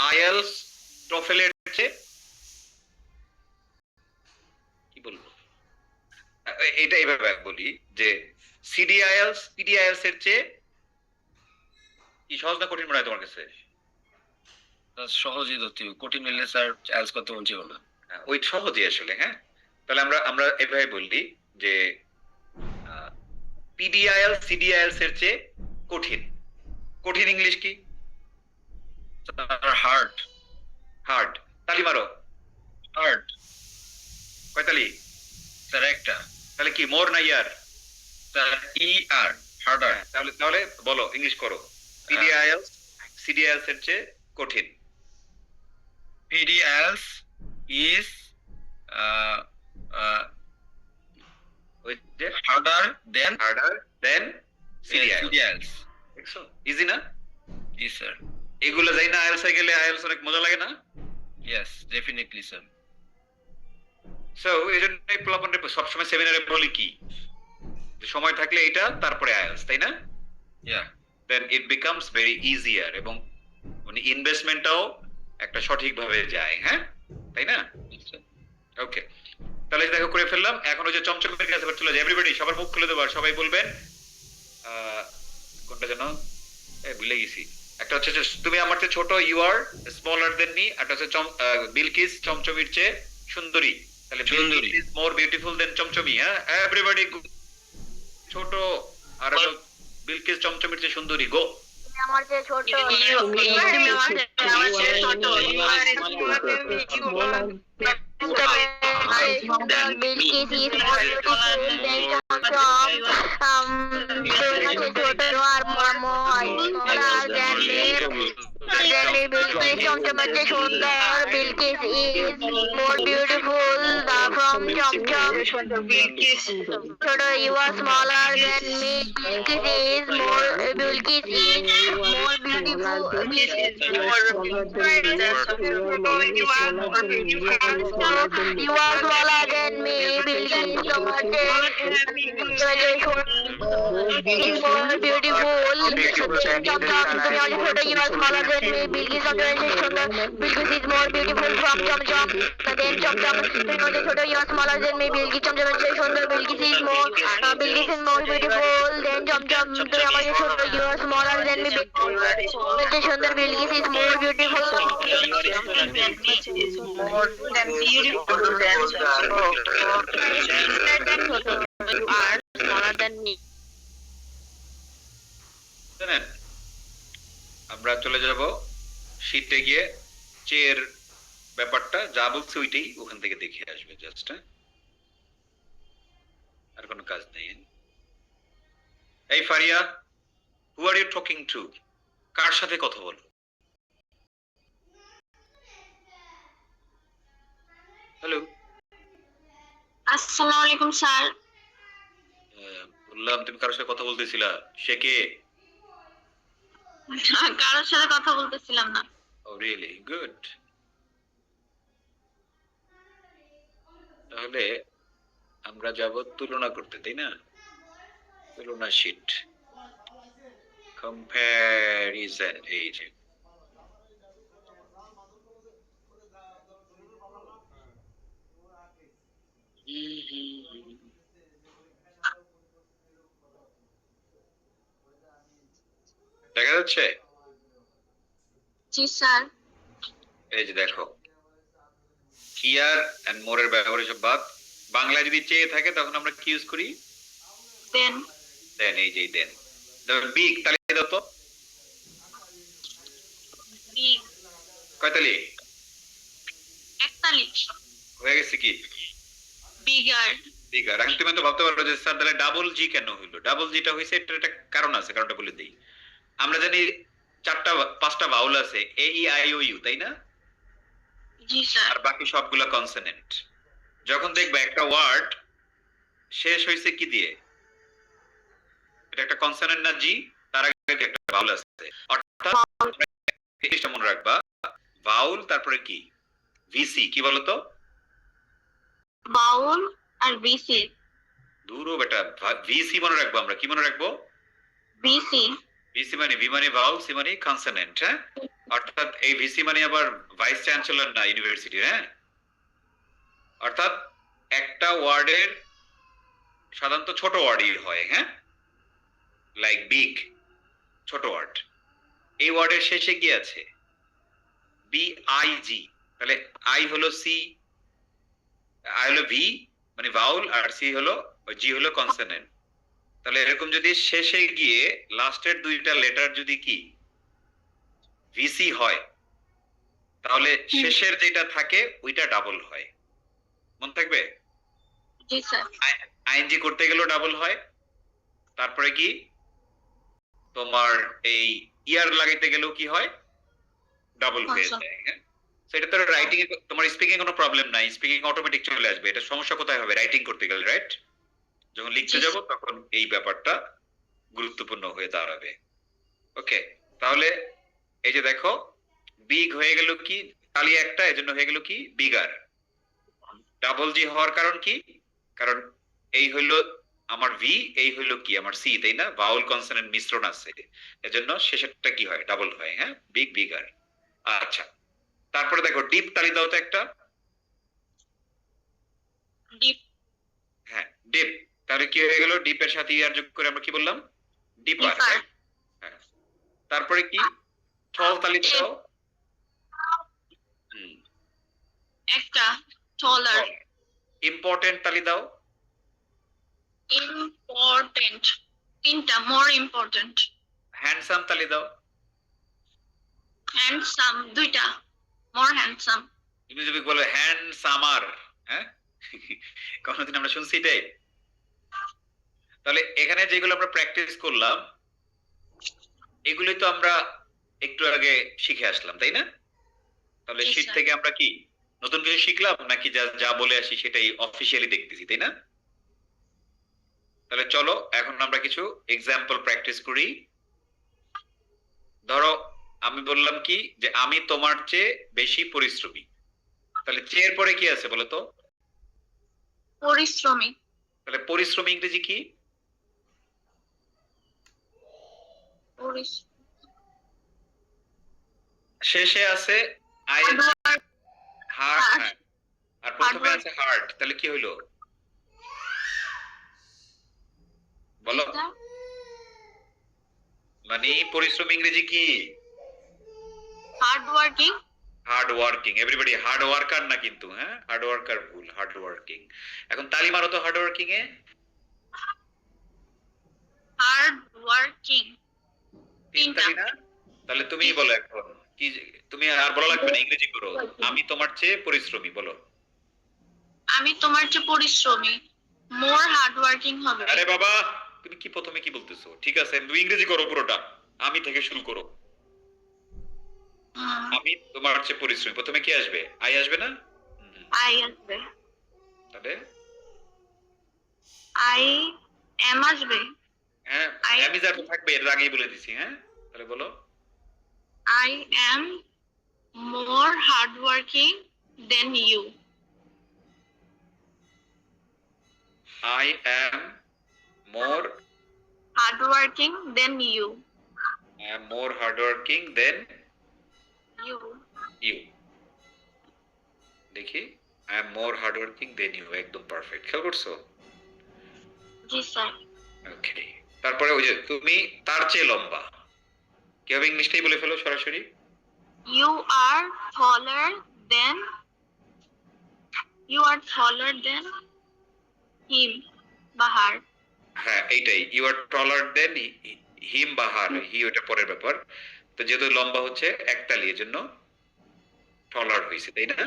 আইএলস টোফেলের চেয়ে কি বলবো, এটা এইভাবে বলি যে সিডিআইএলস পিডিআইএলস এর চেয়ে কি সহজ না কঠিন মনে হয় তোমার কাছে? সহজই ধরতে হবে, কঠিন হলে স্যার চার্জ করতে মন চাইব না। ওই সহজই আসলে। হ্যাঁ, তাহলে আমরা এভাবে বললি যে পিডিআইএল সিডিআইএলস এর চেয়ে কঠিন। কঠিন ইংলিশ কি? হার্ড। হার্ড। তালি মারো। হার্ড। কয়তালি? স্যার একটা। তাহলে কি মোর না ইয়ার? স্যার ই আর হার্ডার। তাহলে তাহলে বলো, ইংলিশ করো। পিডিআইএলস সিডিআইএলস এর চেয়ে কঠিন। PDLs is ওই যে harder than harder than CDILs. CDLs. দেখছো ইজি না? Yes, sir. এগুলো যাই না আইএলস এ গেলে আইএলস অনেক মজা লাগে না? Yes, definitely, sir. সো এই জন্য প্লাবনরে সবসময় সেমিনারে বলি কি, যে সময় থাকলে এটা তারপরে আইএলস, তাই না? Yeah. Then it becomes very easier, এবং মানে ইনভেস্টমেন্টটাও একটা সঠিকভাবে যায়। হ্যাঁ, তাই না? Yes, sir. ওকে, তাহলে দেখো করে ফেললাম। এখন ওই যে চমচমের কাছে চলে যায়। এভরিবডি সবার মুখ খুলে দেবো, আর সবাই বলবেন কোনটা যেন ভুলে গেছি। একটা হচ্ছে যে তুমি আমার চেয়ে ছোট, you are smaller than me. একটা হচ্ছে বিলকিস চমচমির চেয়ে সুন্দরী। তাহলে সুন্দরী ইজ মোর বিউটিফুল দেন চমচমি। হ্যাঁ, এভরিবডি ছোট, আর বিলকিস চমচমির চেয়ে সুন্দরী। গো। আমার চেয়ে ছোট Bilkis is more beautiful than Chomchom. ছোট আর মামো বিলকিস চমচমের চেয়ে সুন্দর। Bilkis is more beautiful from Chomchom. ছোট, you are smaller than me. Bilkis is more beautiful. You are smaller than me. Bilkis is more beautiful. তুমি অনেক ছোট, you are smaller than me. Bilkis সুন্দর। Bilkis is more beautiful from chamcham দেন চমচম। তুমি অনেক ছোট, you are smaller than me. Bilkis চমচমের চেয়ে সুন্দর। Bilkis is more beautiful than chamcham. তুমি আমাকে ছোট, you are smaller than me. Bilkis সুন্দর। Bilkis is more beautiful you are smaller than me. জানেন, আমরা চলে যাব শীটে গিয়ে চেয়ার ব্যাপারটা যা বলছে ওইটাই ওখান থেকে দেখে আসবে জাস্ট। আর কোনো কাজ নেই। এই ফারিয়া, হু আর ইউ টকিং টু? কার সাথে কথা বলো? হ্যালো, আসসালামু আলাইকুম স্যার। বললাম তুমি কারোর সাথে কথা বলতেছিলা, সে কে? কারোর সাথে কথা বলতেছিলাম না। ও রিয়েলি গুড। তাহলে আমরা যাব তুলনা করতে, তাই না? তুলনা শীট, কম্প্যারিজন। এই যে দেখা যাচ্ছে? জি স্যার। এই যে দেখো, হিয়ার এন্ড মোর এর ব্যবহার সব বাদ। বাংলা যদি চেয়ে থাকে তখন আমরা কি ইউজ করি? দেন। দেন, এই যে দেন। ধরুন বিগ, তালি দাও তো। বিগ। কয়তালি? একতালি। হয়ে গেছে কি? বিগার। বিগার। এখন তুমি তো ভাবতে পারো যে স্যার তাহলে ডাবল জি কেন হইলো? ডাবল জিটা হইছে এটার একটা কারণ আছে, কারণটা বলে দেই। আমরা জানি 4-5টা ভাউল আছে, এ ই আই ও ইউ, তাই না? জি স্যার। আর বাকি সবগুলা কনসোনেন্ট। যখন দেখবা একটা ওয়ার্ড শেষ হইছে কি দিয়ে, এটা একটা কনসোনেন্ট না জি, তার আগে একটা ভাউল আছে, অর্থাৎ জিনিসটা মনে রাখবা, ভাউল তারপরে কি ভিসি, কি বলতো? বাউল আর বিসি। দূরও বেটা, ভিসি মনে রাখবো আমরা, কি মনে রাখবো? বিসি। ভিসি মানে ভি মানে ভাউল, সি মানে কনসোনেন্ট। হ্যাঁ, অর্থাৎ এই ভিসি মানে আবার ভাইস চ্যান্সেলর না ইউনিভার্সিটির। হ্যাঁ, অর্থাৎ একটা ওয়ার্ডের সাধারণত ছোট ওয়ার্ডই হয়। হ্যাঁ, লাইক বিগ, ছোট ওয়ার্ড। এই ওয়ার্ডের শেষে কি আছে? B I G. তাহলে আই হলো সি, আই হলো ভি মানে ভাউল, আর সি হলো, জি হলো কনসোনেন্ট। তাহলে এরকম যদি শেষে গিয়ে লাস্টের দুইটা লেটার যদি কি ভিসি হয়, তাহলে শেষের যেটা থাকে ওইটা ডাবল হয়। মনে থাকবে? জি স্যার। আইএনজি করতে গেলেও ডাবল হয়, তারপরে কি তোমার এই ইয়ার লাগাইতে গেলেও কি হয়? ডাবল হয়ে যায়। হ্যাঁ, সেটা তো রাইটিং এ, তোমার স্পিকিং কোনো প্রবলেম নাই, স্পিকিং অটোমেটিক চলে আসবে। এটা সমস্যা কোথায় হবে? রাইটিং করতে গেলে, রাইট? যখন লিখতে যাব তখন এই ব্যাপারটা গুরুত্বপূর্ণ হয়ে দাঁড়াবে। ওকে, তাহলে এই যে দেখো, বিগ হয়ে গেল কি, তালি একটা, এজন্য হয়ে গেল কি বিগার। ডাবল জি হওয়ার কারণ কি? কারণ এই হইলো আমার ভি, এই হইলো কি আমার সি, তাই না? ভাউল কনসোনেন্ট মিশ্রণ আছে, এজন্য শেষেরটা কি হয়? ডাবল হয়। হ্যাঁ, বিগ বিগার। আচ্ছা, তারপরে দেখো ডিপ তালি দাও তো একটা। ডিপ। হ্যাঁ, ডিপ। তাহলে কি হয়ে গেল? ডিপের সাথে ইয়ার যোগ করে আমরা কি বললাম? ডিপার। হ্যাঁ, তারপরে কি টল তালি দাও। একটা টলার। ইম্পর্টেন্ট তালি দাও। ইম্পর্টেন্ট। তিনটা মোর ইম্পর্টেন্ট। হ্যান্ডসাম তালি দাও। হ্যান্ডসাম দুইটা মোর হ্যান্ডসাম। তুমি যদি বলো হ্যান্ডসামার, হ্যাঁ কোনদিন আমরা শুনছি এটাই? তাহলে এখানে যেগুলো আমরা প্র্যাকটিস করলাম এগুলোই তো আমরা একটু আগে শিখে আসলাম, তাই না? তাহলে জি, শীট স্যার। থেকে আমরা কি নতুন কিছু শিখলাম, নাকি যা যা বলে আসি সেটাই অফিসিয়ালি দেখতেছি, তাই না? তাহলে চলো এখন আমরা কিছু এক্সাম্পল প্র্যাকটিস করি। ধরো আমি বললাম কি যে আমি তোমার চেয়ে বেশি পরিশ্রমী। তাহলে চেয়ের পরে কি আছে বলো তো? পরিশ্রমী। তাহলে পরিশ্রমী ইংরেজি কি? শেষে আছে আইএনজি, হার্ট, আর প্রথমে আছে হার্ট। তাহলে কি হইলো বলো? মানে পরিশ্রম ইংরেজি কি? Hard working. Hard working. Everybody hard worker না কিন্তু, হ্যাঁ, হার্ড ওয়ার্কার ভুল, হার্ড ওয়ার্কিং। এখন তালি মারো তো হার্ড ওয়ার্কিং এ। Hard working. তিন তালি না? তাহলে তুমিই বলো এখন কি, তুমি আর বলা লাগবে না, ইংরেজি করো। আমি তোমার চেয়ে পরিশ্রমী বলো। আমি তোমার চেয়ে পরিশ্রমী। মোর হার্ড ওয়ার্কিং হবে। আরে বাবা, তুমি কি প্রথমে কি বলতেছো? ঠিক আছে, তুমি ইংরেজি করো পুরোটা, আমি থেকে শুরু করো। আমি তোমার চেয়ে পরিশ্রমী, প্রথমে কি আসবে? আই আসবে না? আই আসবে। তাহলে আই এম আসবে। হ্যাঁ, আমি যা থাকবে এর আগেই বলে দিছি। হ্যাঁ, তাহলে বলো। I am more hardworking than you. I am more Hardworking than you. I am more hardworking than You. you. দেখি, I am more hardworking than you, একদম পারফেক্ট। খেয়াল করছো? জি স্যার। ওকে, তারপরে ওই যে তুমি তার চেয়ে লম্বা, কিভাবে ইংলিশটাই বলে ফেলো সরাসরি। You are taller than. You are taller than him. Bahar. হ্যাঁ, এইটাই, ইউ আর টলার দেন হিম বা হার। হি ওটা পরের ব্যাপার। তো যেহেতু লম্বা হচ্ছে একতালি, এর জন্য টলার হয়েছে, তাই না?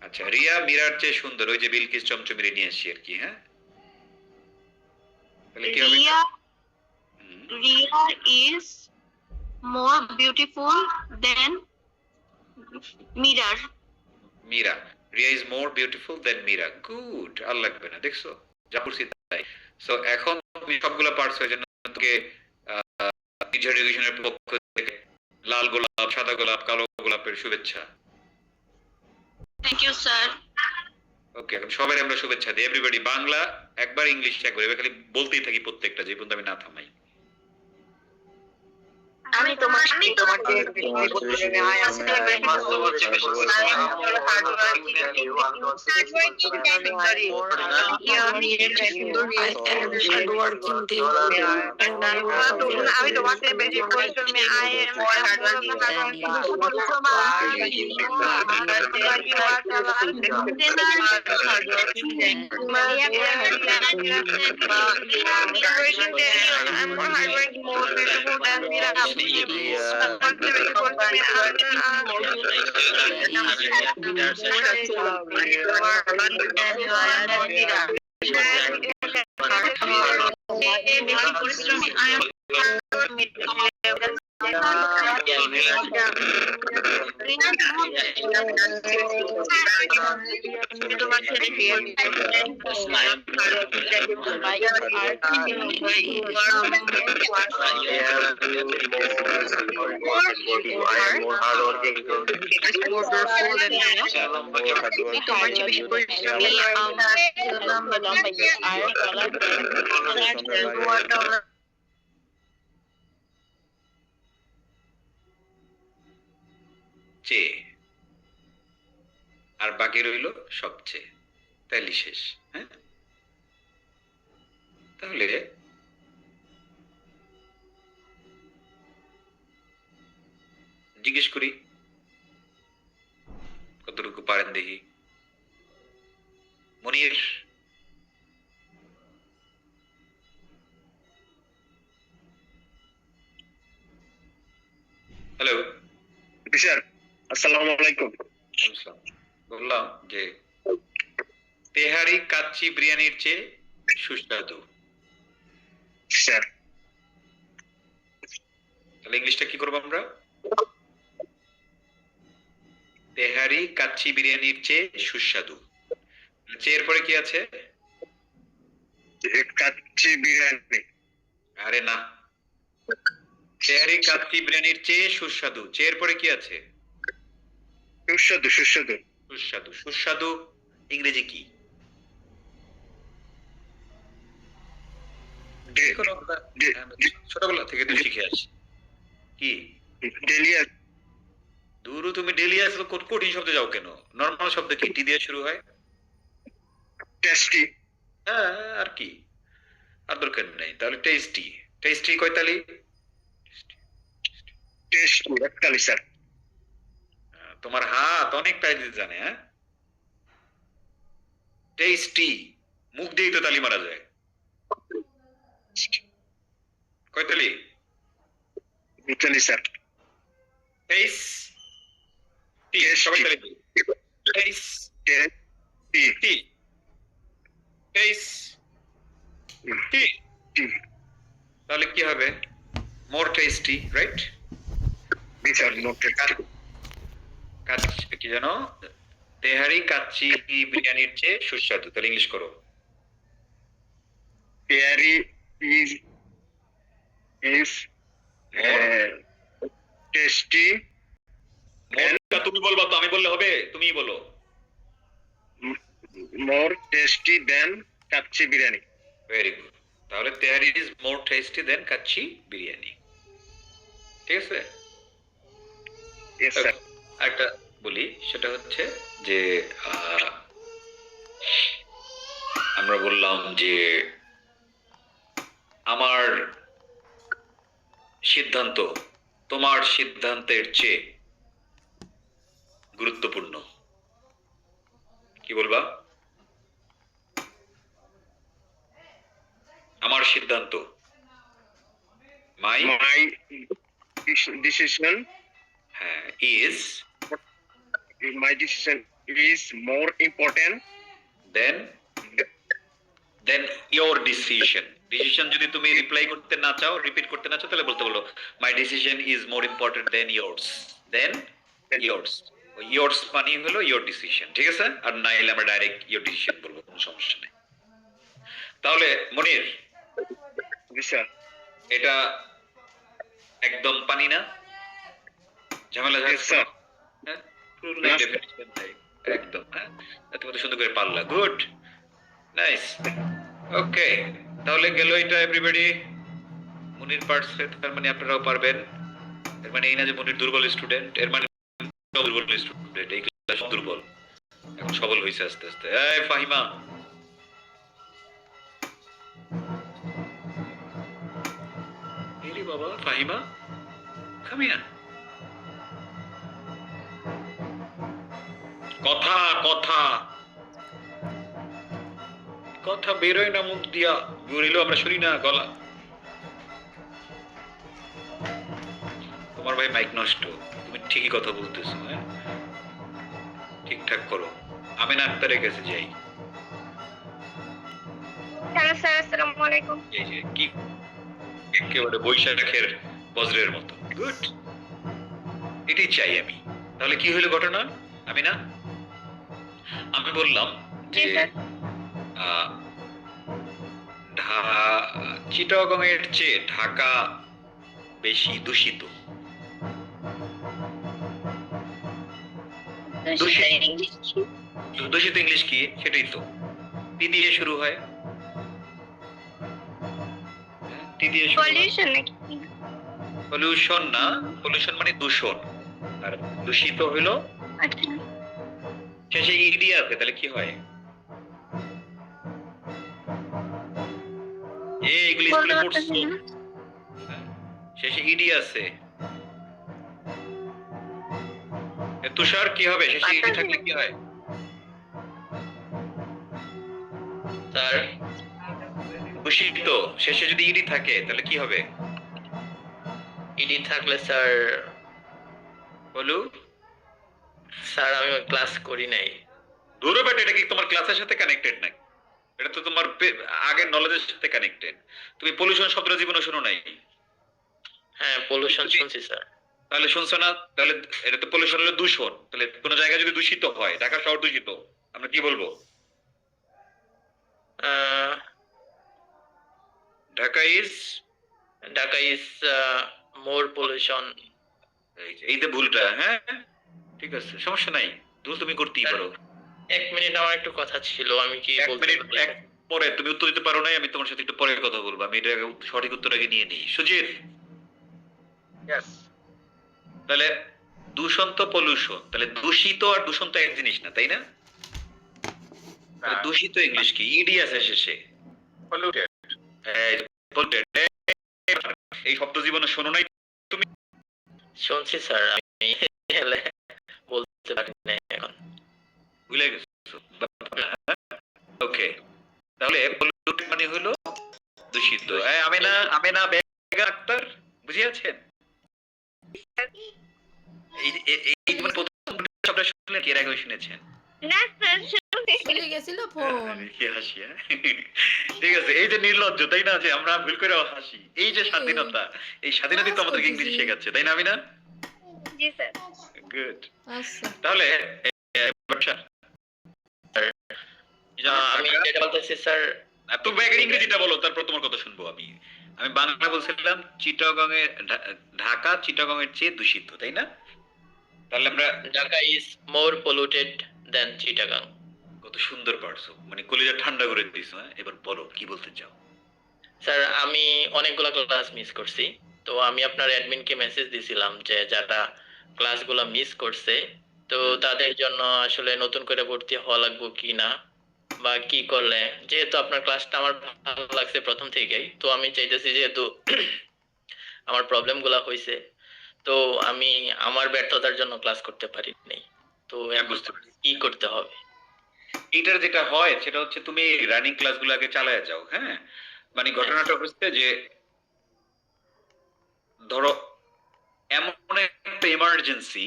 আচ্ছা, রিয়া মীরার চেয়ে সুন্দর, ওই যে বিলকিস চমচমিরে নিয়ে আসছি আর কি। হ্যাঁ, তাহলে কি হবে? Ria is more beautiful than Mirar. Mira, Riya is more beautiful than Mira. Good, আর লাগবে না, দেখছো যা করছি তাই। সো এখন তুমি সবগুলা পারছো, এই জন্য তোকে টিচার এডুকেশনের পক্ষ থেকে লাল গোলাপ, সাদা গোলাপ, কালো গোলাপের শুভেচ্ছা। Thank you sir. ওকে, এখন সবাই আমরা শুভেচ্ছা দিই। এভরিবডি বাংলা একবার, ইংলিশ একবার, এবার খালি বলতেই থাকি প্রত্যেকটা, যে পর্যন্ত আমি না থামাই। আমি তোমার সাথে তোমার যে আই am আমি তোমাকে বেশি পরিশ্রমী আই এম পরিশ্রমী আই তোমার যে বেশি পরিশ্রমী চে, আর বাকি রইল সবচেয়ে, তাইলে শেষ। হ্যাঁ, তাহলে জিজ্ঞেস করি কতটুকু পারেন দেখি। মনির, হ্যালো স্যার, আসসালামু আলাইকুম। বললাম যে তেহারি কাচ্চি বিরিয়ানির চেয়ে সুস্বাদু। স্যার, তাহলে ইংলিশটা কি করবো আমরা? তেহারি কাচ্চি বিরিয়ানির চেয়ে সুস্বাদু। চেয়ের পরে কি আছে? কাচ্চি বিরিয়ানি। আরে না, তেহারি কাচ্চি বিরিয়ানির চেয়ে সুস্বাদু, চেয়ের পরে কি আছে? সুস্বাদু। সুস্বাদু। সুস্বাদু। সুস্বাদু ইংরেজি কি? ছোটবেলা থেকে তো শিখে আসি। কি? ডেলিয়াস। দুরু, তুমি ডেলিয়াস কঠিন শব্দে যাও কেন? নরমাল শব্দ কি টি দিয়ে শুরু হয়? টেস্টি। হ্যাঁ, আর কি, আর দরকার নেই। তাহলে টেস্টি। টেস্টি কয়তালি? টেস্টি একতালি স্যার। তোমার হাত অনেক তালি দিতে জানে। হ্যাঁ, টেস্টি মুখ দিয়ে তো তালি মারা যায়। কয়তালি? Italy sir. টেস্টি, সবাই তালি দিই। Tasty, tasty. টেস্টি। তাহলে কি হবে? মোর টেস্টি, রাইট? Sir, noted. কি জানো? তেহারি কাচ্চি বিরিয়ানির চেয়ে সুস্বাদু। তাহলে ইংলিশ করো। তেহারি is tasty। তুমি বলবা তো, আমি বললে হবে? তুমিই বলো। more tasty than kacchi biryani. Very good. তাহলে তেহারি ইজ মোর টেস্টি দেন কাচ্চি বিরিয়ানি। ঠিক আছে? Yes sir। একটা বলি, সেটা হচ্ছে যে আমরা বললাম যে আমার সিদ্ধান্ত তোমার সিদ্ধান্তের চেয়ে গুরুত্বপূর্ণ। কি বলবা? আমার সিদ্ধান্ত, মাই decision। হ্যাঁ, is my decision is more important than your decision. Decision যদি তুমি রিপ্লাই করতে না চাও, রিপিট করতে না চাও, তাহলে বলতে বলো my decision is more important than yours. Than yours, yours মানে হলো ইয়োর ডিসিশন। ঠিক আছে? আর না এলে আমরা ডাইরেক্ট ইয়োর ডিসিশন বলবো, কোনো সমস্যা নেই। তাহলে মনির, স্যার, এটা একদম পানি না, ঝামেলা Yes, sir. হ্যাঁ পুরো Yes, sir. ডেফিনিশন তাই একদম। হ্যাঁ তুমি তো সুন্দর করে পারলা, গুড, নাইস, ওকে। তাহলে গেল এটা এভরিবডি। মুনির পারছে, তার মানে আপনারাও পারবেন। এর মানে এই না যে মুনির দুর্বল স্টুডেন্ট, এর মানে দুর্বল স্টুডেন্ট, এই ক্লাস দুর্বল, এখন সবল হয়েছে আস্তে আস্তে। এই ফাহিমা, এরে বাবা ফাহিমা, খামিয়া, কথা কথা কথা বেরোয় না মুখ দিয়া, বেরোইলেও আমরা শুনি না, গলা। তোমার ভাই মাইক নষ্ট, তুমি ঠিকই কথা বলতেছো, হ্যাঁ ঠিকঠাক করো। আমিনা আক্তারের কাছে যাই। হ্যালো স্যার, আসসালামু আলাইকুম। এই যে কি একেবারে বৈশাখের বজ্রের মতো, গুড, এটাই চাই আমি। তাহলে কি হইলো ঘটনা? আমি বললাম যে জি স্যার। চিটাগং এর চেয়ে ঢাকা বেশি দূষিত। দূষিত ইংলিশ কি? সেটাই তো, টি দিয়ে শুরু হয়। টি দিয়ে শুরু হয়। পলিউশন নাকি? পলিউশন না, পলিউশন মানে দূষণ, আর দূষিত হইলো আচ্ছা। শেষে ইডি আছে, তাহলে কি হয়? এগুলো বলতে স্কুলে পারতেছি পড়ছো, না। শেষে ইডি আছে। তুষার কি হবে শেষে ইডি থাকলে কি হয়? স্যার দূষিত শেষে যদি ইডি থাকে তাহলে কি হবে? ইডি থাকলে স্যার, বলু স্যার আমি ক্লাস করি নাই। দূরে বাট, এটা কি তোমার ক্লাসের সাথে কানেক্টেড নাকি? এটা তো তোমার আগের নলেজের সাথে কানেক্টেড। তুমি পলিউশন শব্দটা জীবনে শুনো নাই? হ্যাঁ পলিউশন শুনছি স্যার। তাহলে শুনছো না? তাহলে এটা তো পলিউশন হলো দূষণ। তাহলে কোন জায়গায় যদি দূষিত হয়, ঢাকা শহর দূষিত, আমরা কি বলবো? Dhaka is more pollution. এই যে ভুলটা, হ্যাঁ ঠিক আছে, সমস্যা নাই, ভুল তুমি করতেই পারো। 1 মিনিট আমার একটু কথা ছিল, আমি কি এক বলতে মিনিট পারি? এক পরে তুমি উত্তর দিতে পারো নাই, আমি তোমার সাথে একটু পরে কথা বলবো। আমি এটা সঠিক উত্তরটাকে নিয়ে নিই। সুজিত, তাহলে দূষণ তো পলিউশন, তাহলে দূষিত আর দূষণ তো এক জিনিস না, তাই না? তাহলে দূষিত ইংলিশ কি? ইডি আছে শেষে, Polluted. polluted। এই শব্দ জীবনে শোনো নাই? শুনছি স্যার, আমি হেলে বলতে পারি না এখন। ভুলে গেছো? ওকে, তাহলে polluted মানে হলো দূষিত। আমেনা বেগম আক্তার, বুঝিয়েছেন? এই মানে প্রথম শব্দ শুনলে কি এর আগে শুনেছেন? না স্যার, চলে গেছিল ফোন। কি হাসি, হ্যাঁ? ঠিক আছে, এই যে নির্লজ্জ, তাই না, যে আমরা ভুল করে হাসি। এই যে স্বাধীনতা, এই স্বাধীনতাই তো আমাদেরকে ইংরেজি শেখাচ্ছে, তাই না আমিনা? জি স্যার। গুড। আচ্ছা, তাহলে আমি যেটা বলতেছি স্যার, তুমি ব্যাগের ইংরেজিটা বলো, তারপর তোমার কথা শুনবো। আমি বাংলা বলছিলাম, চিটাগং এর ঢাকা চিটাগং এর চেয়ে দূষিত, তাই না? তাহলে আমরা ঢাকা ইজ মোর পলিউটেড দেন চিটাগাং। কত সুন্দর পারছো, মানে কলিজা ঠান্ডা করে দিছো। হ্যাঁ, এবার বলো কি বলতে চাও। স্যার আমি অনেকগুলো ক্লাস মিস করছি, তো আমি আপনার অ্যাডমিনকে মেসেজ দিছিলাম যে যারা ক্লাসগুলো মিস করছে, তো তাদের জন্য আসলে নতুন করে ভর্তি হওয়া লাগবে কি না, বা কি করলে, যেহেতু আপনার ক্লাসটা আমার ভালো লাগছে প্রথম থেকেই, তো আমি চাইতেছি যেহেতু আমার প্রবলেমগুলো হয়েছে, তো আমি আমার ব্যর্থতার জন্য ক্লাস করতে পারি নাই, তো এখন বুঝতে পারছি। কি করতে হবে? এইটার যেটা হয় সেটা হচ্ছে তুমি রানিং ক্লাসগুলো আগে চালায় যাও। হ্যাঁ, মানে ঘটনাটা হচ্ছে যে ধরো এমন একটা এমার্জেন্সি,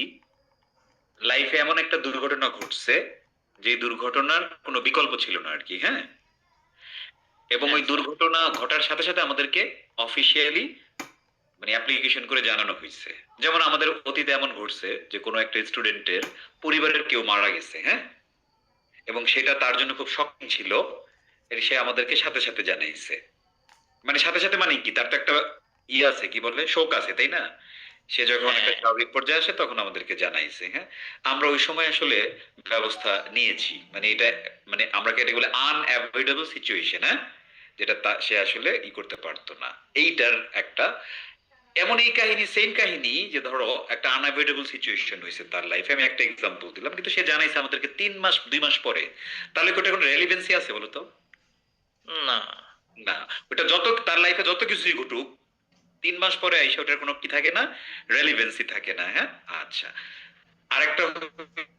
লাইফে এমন একটা দুর্ঘটনা ঘটছে যে দুর্ঘটনার কোনো বিকল্প ছিল না আর কি। হ্যাঁ, এবং ওই দুর্ঘটনা ঘটার সাথে সাথে আমাদেরকে অফিসিয়ালি মানে অ্যাপ্লিকেশন করে জানানো হয়েছে। যেমন আমাদের অতীতে এমন ঘটছে যে কোনো একটা স্টুডেন্টের পরিবারের কেউ মারা গেছে, হ্যাঁ, এবং সেটা তার জন্য খুব শকিং ছিল, সে আমাদেরকে সাথে সাথে জানাইছে। মানে সাথে সাথে মানে কি, তার তো একটা আছে কি বলে শোক আছে, তাই না? সে যখন হ্যাঁ। একটা স্বাভাবিক পর্যায়ে আসে তখন আমাদেরকে জানাইছে। হ্যাঁ, আমরা ওই সময় আসলে ব্যবস্থা নিয়েছি, মানে এটা মানে আমরা কি এটা বলে আনঅ্যাভয়েডেবল সিচুয়েশন, হ্যাঁ, যেটা সে আসলে করতে পারতো না। এইটার একটা এমন এই কাহিনী, সেম কাহিনী যে ধরো একটা আনঅ্যাভয়েডেবল সিচুয়েশন হয়েছে তার লাইফে, আমি একটা এক্সাম্পল দিলাম, কিন্তু সে জানাইছে আমাদেরকে 3 মাস 2 মাস পরে। তাহলে কি ওটা কোনো রেলিভেন্সি আছে বলো তো? না। না। ওটা যত তার লাইফে যত কিছুই ঘটুক 3 মাস পরে আইসা ওটার কোনো কি থাকে না, রেলিভেন্সি থাকে না। হ্যাঁ, আচ্ছা। আরেকটা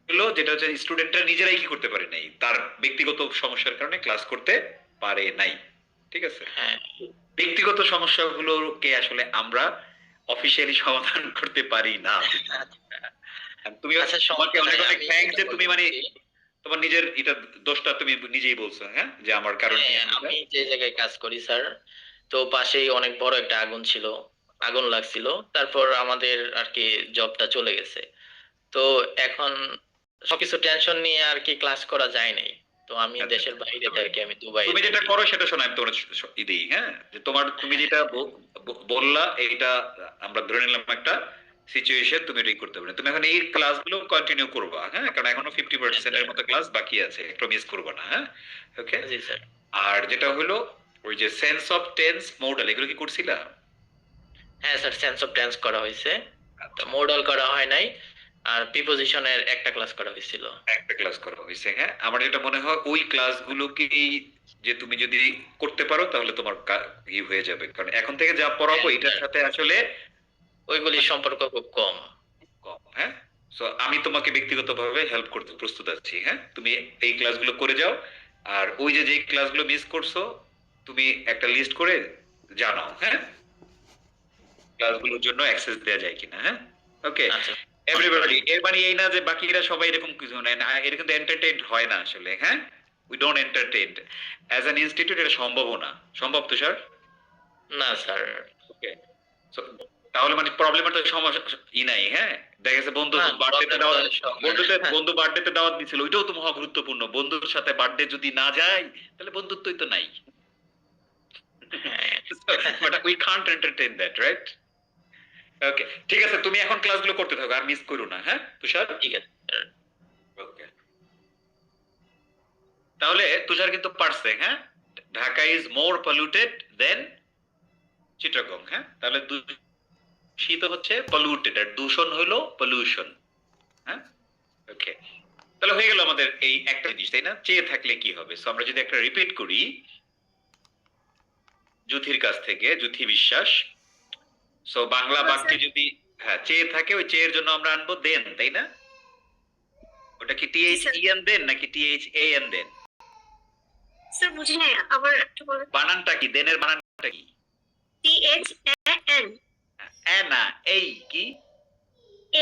হলো যেটা হচ্ছে স্টুডেন্টরা নিজেরাই কি করতে পারে নাই, তার ব্যক্তিগত সমস্যার কারণে ক্লাস করতে পারে নাই। ঠিক আছে, হ্যাঁ। ব্যক্তিগত সমস্যাগুলোকে আসলে আমরা অফিসিয়ালি সমাধান করতে পারি না। তুমি আচ্ছা, তোমাকে সমস্যা অনেক নাই, অনেক আমি থ্যাঙ্কস যে যেটা তুমি মানে বলতেছি, তোমার নিজের এটা দোষটা তুমি নিজেই বলছো, হ্যাঁ, যে আমার কারণে হ্যাঁ, আমি যে জায়গায় কাজ করি স্যার, তো পাশেই অনেক বড় একটা আগুন ছিল, আগুন লাগছিল। তারপর আমাদের আর কি জবটা চলে গেছে। তো এখন সবকিছু টেনশন নিয়ে আর কি ক্লাস করা যায় নাই। তো আমি আচ্ছা। দেশের বাইরে থাকি, আমি দুবাই তুমি যেটা থাকি। করো সেটা শোনো, আমি তোমার দিই। হ্যাঁ, যে তোমার তুমি যেটা বললা এইটা আমরা ধরে নিলাম একটা সিচুয়েশন, তুমি এটাই করতে পারবে। তুমি এখন এই ক্লাসগুলো কন্টিনিউ করবা, হ্যাঁ, কারণ এখনো 50% এর মতো ক্লাস বাকি আছে, একটু মিস করবা না। হ্যাঁ, ওকে। জি স্যার। আর যেটা হলো ওই যে সেন্স অফ টেন্স মডেল, এগুলো কি করছিলা? হ্যাঁ স্যার, সেন্স অফ টেন্স করা হয়েছে, আচ্ছা, মডেল করা হয় নাই, আর প্রিপোজিশনের একটা ক্লাস করা হয়েছিল। একটা ক্লাস করা হয়েছে। হ্যাঁ, আমার যেটা মনে হয় ওই ক্লাসগুলোকে যে তুমি যদি করতে পারো তাহলে তোমার হয়ে যাবে, কারণ এখন থেকে যা পড়াবো হ্যাঁ, এটার স্যার। সাথে আসলে ওইগুলির সম্পর্ক খুব কম। কম। হ্যাঁ, সো আমি তোমাকে ব্যক্তিগতভাবে হেল্প করতে প্রস্তুত আছি। হ্যাঁ, তুমি এই ক্লাসগুলো করে যাও, আর ওই যে যে ক্লাসগুলো মিস করছো তুমি একটা লিস্ট করে জানাও। হ্যাঁ, ক্লাসগুলোর জন্য অ্যাক্সেস দেওয়া যায় কিনা। হ্যাঁ, ওকে। আচ্ছা। এভরিবডি, এর মানে এই না যে বাকিরা সবাই এরকম কিছু নেয় না, এটা কিন্তু এন্টারটেইন হয় না আসলে। হ্যাঁ, we don't entertain as an institute, এটা সম্ভবও না। সম্ভব তো স্যার? না স্যার। ওকে, সো তাহলে মানে প্রবলেমের তো সমস্যা নাই। হ্যাঁ, দেখা গেছে বন্ধু না, বার্থডেতে problem দাওয়াত, তো বন্ধু বার্থডেতে দাওয়াত দিছিল, ওইটাও তো মহা গুরুত্বপূর্ণ। বন্ধুর সাথে বার্থডে যদি না যায় তাহলে বন্ধুত্বই তো নাই। হ্যাঁ। But we can't entertain that, right? Okay, ঠিক আছে, তুমি এখন ক্লাসগুলো করতে থাকো, আর মিস করো না। হ্যাঁ তুষার, ঠিক আছে স্যার। ওকে। তাহলে তুষার কিন্তু পারছে। হ্যাঁ, ঢাকা ইজ মোর পলিউটেড দেন চিটাগং। হ্যাঁ, তাহলে দূষিত হচ্ছে পলিউটেড, আর দূষণ হলো পলিউশন। হ্যাঁ, ওকে। তাহলে হয়ে গেল আমাদের এই একটা জিনিস, তাই না? চেয়ে থাকলে কি হবে? সো আমরা যদি একটা রিপিট করি জুথির কাছ থেকে, জুথি বিশ্বাস। সো বাংলা বাক্যে যদি হ্যাঁ চেয়ে থাকে, ওই চেয়ের জন্য আমরা আনবো দেন, তাই না? ওটা কি THEN দেন নাকি THAN দেন? স্যার বুঝি নাই, আবার একটু বলুন। বানানটা কি? দেনের বানানটা কি? THAN এ না, এই কি?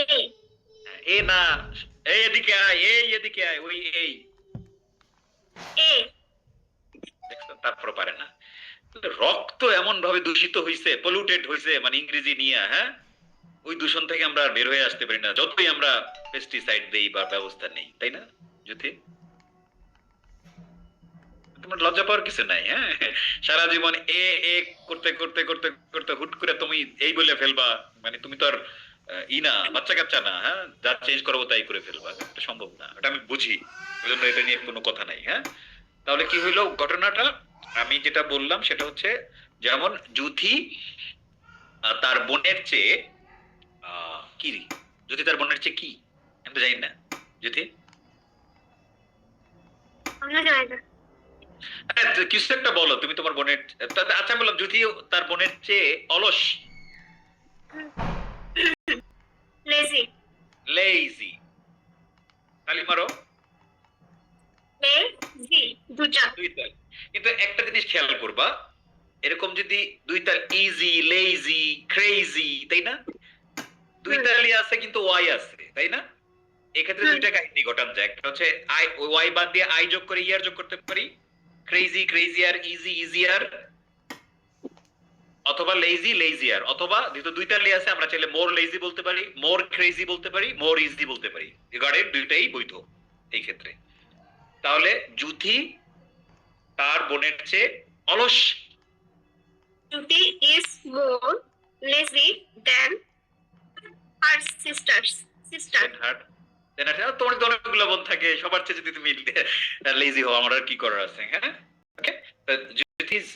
A এ না, এই এদিকে আয়, এই এদিকে আয়, ওই এই। A দেখছো, তারপর পারে না। রক্ত এমন ভাবে দূষিত হইছে, পলিউটেড হইছে, মানে ইংরেজি নিয়ে। হ্যাঁ, ওই দূষণ থেকে আমরা আর বের হয়ে আসতে পারি না, যতই আমরা পেস্টিসাইড দেই বা ব্যবস্থা নেই, তাই না জ্যোতি? তোমার লজ্জা পাওয়ার কিছু নাই। হ্যাঁ, সারা জীবন এ এ করতে করতে করতে করতে হুট করে তুমি এই বলে ফেলবা, মানে তুমি তো আর না বাচ্চা কাচ্চা না। হ্যাঁ, যা চেঞ্জ করবো তাই করে ফেলবা, এটা সম্ভব না। এটা আমি বুঝি, ওই জন্য এটা নিয়ে কোনো কথা নাই। হ্যাঁ, তাহলে কি হইলো ঘটনাটা? আমি যেটা বললাম সেটা হচ্ছে, যেমন জুথি তার বোনের চেয়ে কি, জুথি তার বোনের চেয়ে কি, আমি তো জানি না। জুথি আমরা জানি না। কিছু একটা বলো তুমি তোমার বোনের। আচ্ছা, বললাম জুথি তার বোনের চেয়ে অলস, Lazy লেজি। তালি মারো। lazy দুটা। দুই তাল। কিন্তু একটা জিনিস খেয়াল করবা, এরকম যদি দুই তাল ইজি, লেজি, ক্রেজি, তাই না? দুই তালি আছে কিন্তু ওয়াই আছে, তাই না? এক্ষেত্রে দুইটা কাহিনী ঘটানো যায়। একটা হচ্ছে আই, ওয়াই বাদ দিয়ে আই যোগ করে ইয়ার যোগ করতে পারি, ক্রেজি ক্রেজিয়ার, ইজি ইজিয়ার, অথবা লেজি লেজিয়ার, অথবা যেহেতু দুইটা লে আছে আমরা চাইলে মোর লেজি বলতে পারি, মোর ক্রেজি বলতে পারি, মোর ইজি বলতে পারি। এগারের দুইটাই বৈধ এই ক্ষেত্রে। তাহলে জুথি তার বোনের চেয়ে অলস। Duty is more lazy than her sisters. Sister. তোমার তো অনেকগুলো বোন থাকে, সবার চেয়ে যদি তুমি লেজি হও, আমার আর কি করার আছে? হ্যাঁ, okay. Juthi is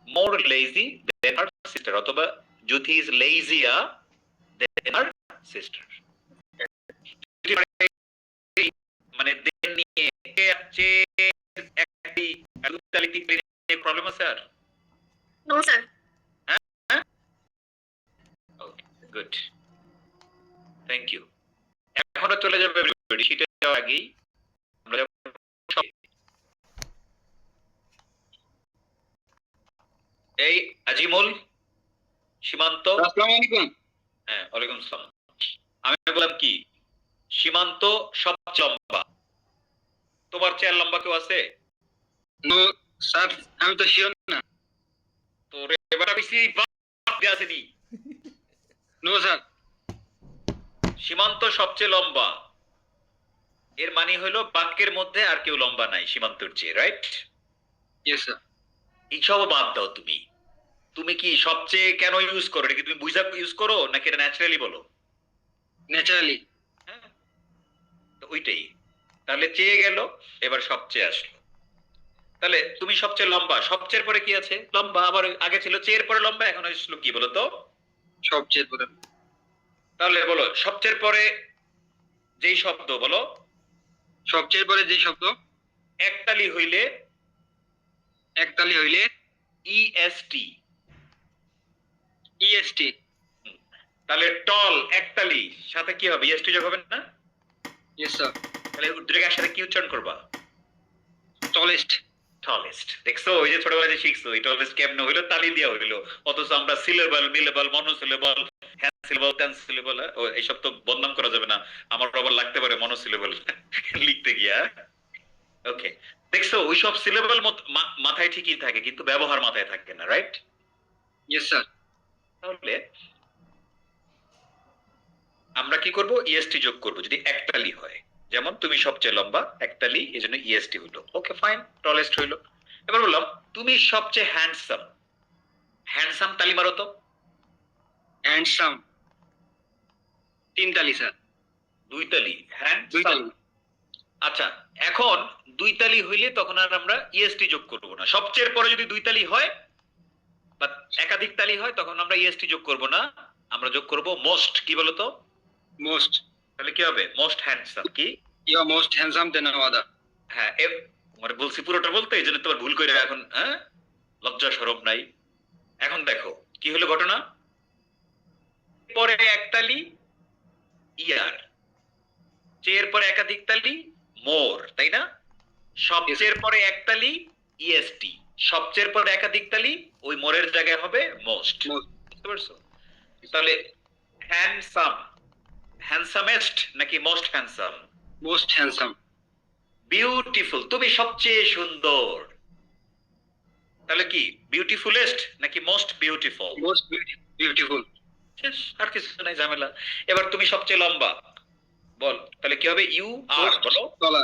more lazy than her sister, অথবা Juthi is lazier than her sister. মানে দেন নিয়ে প্রবলেম আছে আর? No, sir. Good, thank you. এখনো চলে যাবে শীটে যাওয়ার আগেই আমরা যাব এই আজিমুল, সীমান্ত। আসসালামু আলাইকুম। হ্যাঁ, ওয়ালাইকুম আসসালাম। আমি বললাম কি, সীমান্ত সবচেয়ে লম্বা, তোমার চেয়ে আর লম্বা কেউ আছে? নো স্যার, আমি তো শিওর না। তোর এবার বেশি বাদ আসেনি। No sir. সীমান্ত সবচেয়ে লম্বা, এর মানে হলো বাক্যের মধ্যে আর কেউ লম্বা নাই সীমান্তর চেয়ে, রাইট? Yes sir. এইসব বাদ দাও। তুমি তুমি কি সবচেয়ে কেন ইউজ করো? এটা কি তুমি বুঝা ইউজ করো নাকি এটা ন্যাচারালি বলো? ন্যাচারালি। হ্যাঁ, তো ওইটাই। তাহলে চেয়ে গেল, এবার সবচেয়ে আসলো। তাহলে তুমি সবচেয়ে লম্বা, সবচেয়ে পরে কি আছে? লম্বা। আবার আগে ছিল চেয়ের পরে লম্বা, এখন আসলো কি বলো তো? সবচেয়ে পরে। তাহলে বলো সবচেয়ে পরে যেই শব্দ, বলো সবচেয়ে পরে যে শব্দ একতালি হইলে একতালি হইলে ইএসটি। ইএসটি। তাহলে টল একতালি সাথে কি হবে? ইএসটি যোগ হবে না? Yes sir. তাহলে উদ্রেকের সাথে কি উচ্চারণ করবা? টলেস্ট। টলেস্ট। দেখছো, ওই যে ছোটবেলায় যে শিখছো, এই টলেস্ট কেমনে হইলো? তালি দেওয়া হইলো। অথচ আমরা সিলেবল, মিলেবল, মনোসিলেবল, হ্যান্সিলেবল, ট্যান্সিলেবল, এইসব তো বদনাম করা যাবে না। আমার আবার লাগতে পারে মনোসিলেবল লিখতে গিয়া। ওকে, দেখছো ওইসব সিলেবল মাথায় ঠিকই থাকে, কিন্তু ব্যবহার মাথায় থাকে না, রাইট? Yes sir. তাহলে আমরা কি করব? ইএসটি যোগ করব যদি একতালি হয়। যেমন তুমি সবচেয়ে লম্বা, একতালি, এজন্য ইএসটি হলো। ওকে ফাইন, টলেস্ট হইলো। এবার বললাম তুমি সবচেয়ে হ্যান্ডসাম। হ্যান্ডসাম তালি মারো তো। হ্যান্ডসাম। তিন তালি স্যার। দুই তালি। দুই হ্যান্ডসাম। তালি। আচ্ছা, এখন দুই তালি হইলে তখন আর আমরা ইএসটি যোগ করব না। সবচেয়ে পরে যদি দুই তালি হয় বা একাধিক তালি হয়, তখন আমরা ইএসটি যোগ করব না, আমরা যোগ করব মোস্ট। কি বলো তো? মোস্ট। তাহলে কি হবে? Most handsome. কি? ইউ আর মোস্ট হ্যান্ডসাম দেন আদার। হ্যাঁ, মানে বলছি পুরোটা বলতে, এই জন্য তোমার ভুল করে এখন হ্যাঁ লজ্জা সরব নাই। এখন দেখো কি হলো ঘটনা। পরে একতালি ইয়ার, চেয়ের পরে একাধিক তালি মোর, তাই না? সবচেয়ের পরে একতালি ইএসটি, সবচেয়ের পরে একাধিক তালি ওই মোরের জায়গায় হবে মোস্ট। বুঝতে পারছো? তাহলে হ্যান্ডসাম, হ্যান্ডসামেস্ট নাকি most handsome? Most handsome. Beautiful, তুমি সবচেয়ে সুন্দর। তাহলে কি বিউটিফুলেস্ট নাকি মোস্ট বিউটিফুল? Most beautiful. শেষ, আর কিছু নাই ঝামেলা। এবার তুমি সবচেয়ে লম্বা, বল তাহলে কি হবে? ইউ আর, বলো টলা।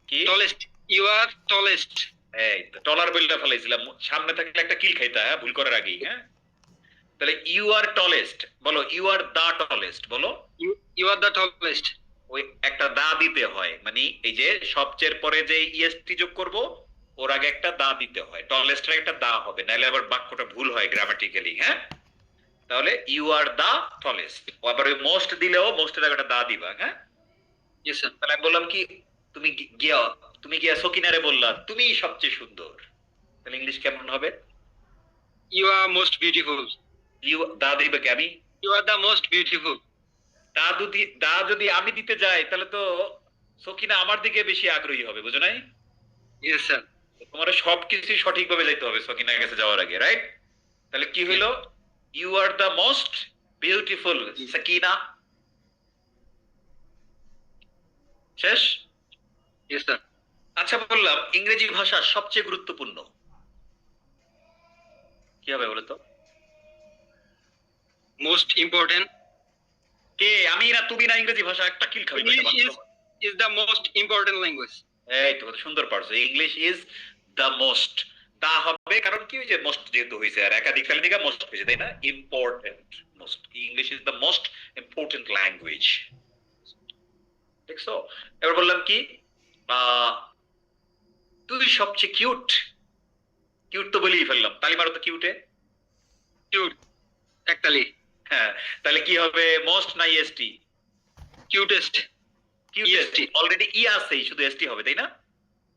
কি? টলেস্ট। You are tallest. এই তো টলার বললে ফেলাইছিলাম, সামনে থাকলে একটা কিল খাইতা, হ্যাঁ, ভুল করার আগেই। হ্যাঁ, তাহলে ইউ আর টলেস্ট, বলো ইউ আর দা টলেস্ট, বলো। You are the tallest. ওই একটা দা দিতে হয়, মানে এই যে সবচেয়ে পরে যে ইএসটি যোগ করব ওর আগে একটা দা দিতে হয়, টলেস্টের একটা দা হবে, নাহলে আবার বাক্যটা ভুল হয় গ্রামাটিক্যালি। হ্যাঁ, তাহলে ইউ আর দা টলেস্ট। আবার ওই মোস্ট দিলেও মোস্টের আগে একটা দা দিবা। হ্যাঁ, ইয়েস স্যার। তাহলে আমি বললাম কি, তুমি গিয়া সকিনারে বললা তুমি সবচেয়ে সুন্দর, তাহলে ইংলিশ কেমন হবে? You are most beautiful. You the দিবে কি আমি? You are the most beautiful. The যদি আমি দিতে যাই তাহলে তো সকিনা আমার দিকে বেশি আগ্রহী হবে, বুঝো নাই? Yes sir. তোমার সবকিছু সঠিকভাবে যাইতে হবে সকিনার কাছে যাওয়ার আগে, রাইট? তাহলে কি হইলো? You are the most beautiful Sakina. শেষ? Yes sir. আচ্ছা, বললাম ইংরেজি ভাষা সবচেয়ে গুরুত্বপূর্ণ, কি হবে বলো তো? Most important. কে, আমি না তুমি না? ইংরেজি ভাষা একটা কিল খাবে। English is the most important language. এই তো সুন্দর পারছো। ইংলিশ ইজ দ্য মোস্ট তা হবে, কারণ কি ওই যে মোস্ট যেহেতু হয়েছে আর একাধিক তালি থেকে মোস্ট হয়েছে, তাই না? Important most, English is the most important language. দেখছো? এবার বললাম কি তুই সবচেয়ে কিউট। কিউট তো বলেই ফেললাম, তালি মারো তো কিউটে। কিউট একতালি। হ্যাঁ, তাহলে কি হবে, মোস্ট না ইএসটি? কিউটেস্ট। কিউটেস্ট অলরেডি ই আছেই, শুধু এসটি হবে, তাই না?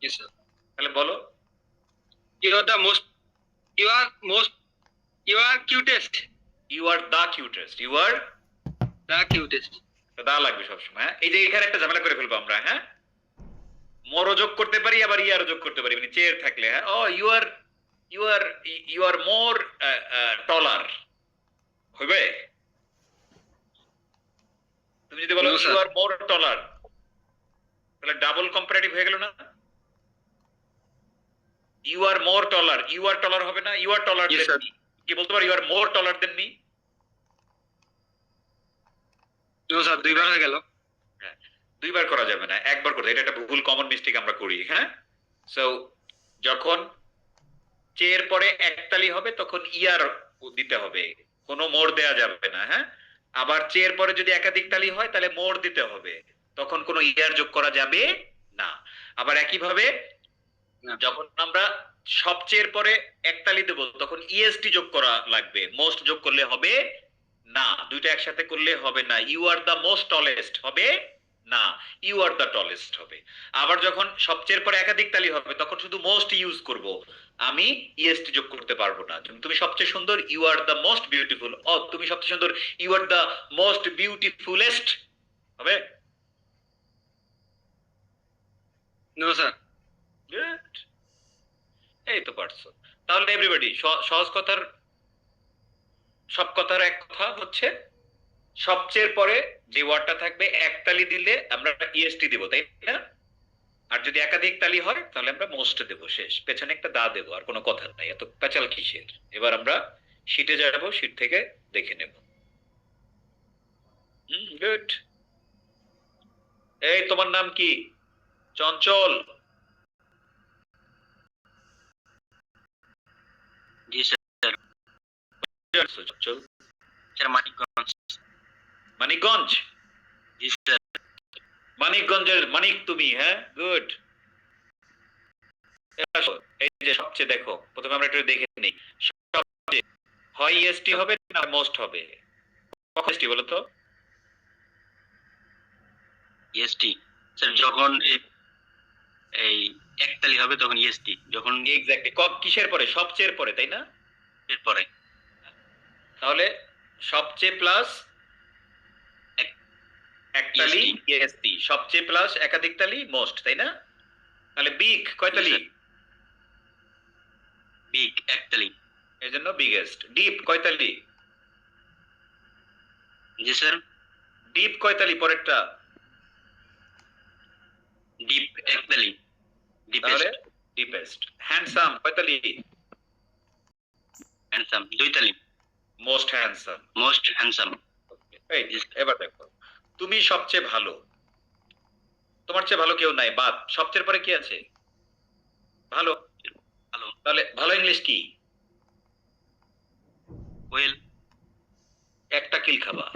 Yes sir. তাহলে বলো you are the most, you are cutest. You are the cutest, you are the cutest. The লাগবে সবসময়। হ্যাঁ, এই যে এখানে একটা ঝামেলা করে ফেলবো আমরা। হ্যাঁ, মোরও যোগ করতে পারি, আবার ইয়ারও যোগ করতে পারি, মানে চেয়ার থাকলে। হ্যাঁ, ও ইউ আর মোর টলার হইবে। তুমি যদি বলো No, sir. You are more টলার, তাহলে ডাবল কম্পারেটিভ হয়ে গেল না? You are more trawler, you are taller হবে না? You are taller Yes, than sir. Me, কি বলতে পারো? You are more taller than me. No sir, দুইবার হয়ে গেল। দুইবার করা যাবে না, একবার করতে। এটা একটা ভুল কমন মিস্টেক আমরা করি। হ্যাঁ, সো যখন চেয়ের পরে একতালি হবে তখন ইয়ার দিতে হবে, কোনো মোড় দেয়া যাবে না। হ্যাঁ, আবার চেয়ের পরে যদি একাধিক তালি হয় তাহলে মোড় দিতে হবে, তখন কোনো ইয়ার যোগ করা যাবে না। আবার একইভাবে না। যখন আমরা সবচেয়ের পরে একতালি দেব তখন ইএসটি যোগ করা লাগবে, মোস্ট যোগ করলে হবে না, দুইটা একসাথে করলে হবে না। You are the most tallest হবে না, ইউ আর দ্য টলেস্ট হবে। আবার যখন সবচেয়ের পরে একাধিক তালি হবে তখন শুধু মোস্ট ইউজ করব, আমি ইএসটি যোগ করতে পারবো না। তুমি সবচেয়ে সুন্দর, you are the most beautiful. ও তুমি সবচেয়ে সুন্দর, you are the most beautifulest হবে। No sir. Good. এই তো পারছো। তাহলে এভরিবডি, সহজ কথার সব কথার এক কথা হচ্ছে সবচেয়ে পরে যে ওয়ার্ডটা থাকবে একতালি দিলে আমরা ইএসটি দেব, তাই না? আর যদি একাধিক তালি হয় তাহলে আমরা মোস্ট দেব, শেষ, পেছনে একটা দা দেব, আর কোনো কথা নাই। এত পেঁচাল কিসের? এবার আমরা শীটে যাব, শীট থেকে দেখে নেব। গুড। এই তোমার নাম কি? চঞ্চল। জি স্যার। চঞ্চল স্যার মানিকগঞ্জ। মানিকগঞ্জ। জি স্যার। মানিকগঞ্জের মানিক তুমি? হ্যাঁ, গুড। এই যে সবচেয়ে, দেখো প্রথমে আমরা একটু দেখে নিই, সবচেয়ে হয় ইএসটি হবে না মোস্ট হবে? কখন ইএসটি বলো তো? ইএসটি স্যার যখন এই একতালি হবে তখন ইএসটি, যখন এক্স্যাক্টলি কিসের পরে? সবচেয়ের পরে, তাই না? এর পরে তাহলে সবচেয়ে প্লাস একতালি ইএসটি, সবচেয়ে প্লাস একাধিক তালি মোস্ট, তাই না? তাহলে বিগ কয়তালি? বিগ একতালি, এই জন্য বিগেস্ট। ডিপ কয়তালি? জি স্যার। ডিপ কয়তালি পরেরটা? ডিপ একতালি, তাহলে ডিপেস্ট। ডিপেস্ট। হ্যান্ডসাম কয়তালি? হ্যান্ডসাম দুইতালি, মোস্ট হ্যান্ডসাম। Most handsome. এই এবার দেখো, তুমি সবচেয়ে ভালো, তোমার চেয়ে ভালো কেউ নাই, বাদ। সবচেয়ে পরে কি আছে? ভালো। ভালো। তাহলে ভালো ইংলিশ কি? ওয়েল। একটা কিল খাবা,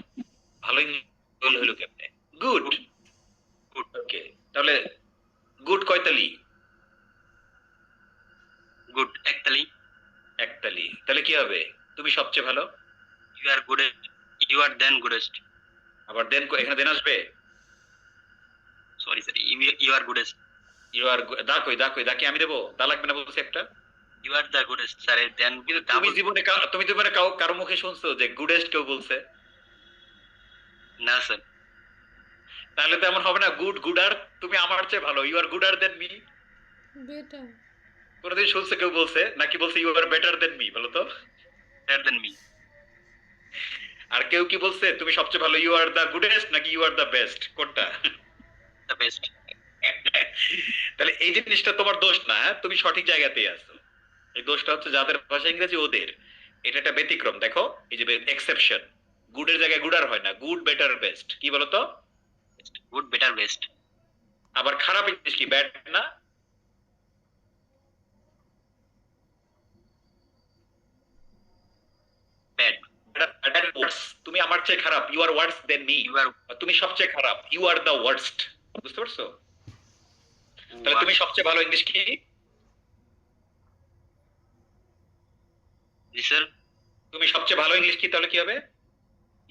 ভালো ইংলিশ হলো কেমনে? গুড। গুড। ওকে, তাহলে গুড কয়তালি? গুড একতালি। একতালি। তাহলে কি হবে? তুমি সবচেয়ে ভালো। You are goodest, you are than goodest. আবার দেন, এখানে দেন আসবে? Sorry sir, you are goodest. You are the কই, দা কই, দা কি আমি দেবো? দা লাগবে না বলছি একটা। ইউ আর দ্য গুডেস্ট স্যার, দেন কিন্তু তুমি জীবনে কারো মুখে শুনছো যে গুডেস্ট কেউ বলছে? না স্যার। তাহলে তো এমন হবে না, গুডার, তুমি আমার চেয়ে ভালো, you are gooder than me. Better. কোনদিন শুনছে কেউ বলছে? নাকি বলছে you are better than me? বলো তো। Better than me. আর কেউ কি বলছে তুমি সবচেয়ে ভালো, ইউ আর দা গুডেস্ট নাকি ইউ আর দা বেস্ট? কোনটা? The best. তাহলে এই জিনিসটা তোমার দোষ না, হ্যাঁ? তুমি সঠিক জায়গাতেই আছো। এই দোষটা হচ্ছে যাদের ভাষা ইংরেজি ওদের। এটা একটা ব্যতিক্রম। দেখো এই যে এক্সেপশন, গুডের জায়গায় গুডার হয় না, গুড বেটার বেস্ট। কি বলো তো? Good better best. আবার খারাপ জিনিস কি? ব্যাড না? তুমি আমার চেয়ে খারাপ, you are worse than me, you are তুমি সবচেয়ে খারাপ, ইউ আর দ্য ওয়ার্স্ট। বুঝতে পারছো? তাহলে তুমি সবচেয়ে ভালো ইংলিশ কি? জি স্যার। তুমি সবচেয়ে ভালো ইংলিশ কি তাহলে কি হবে?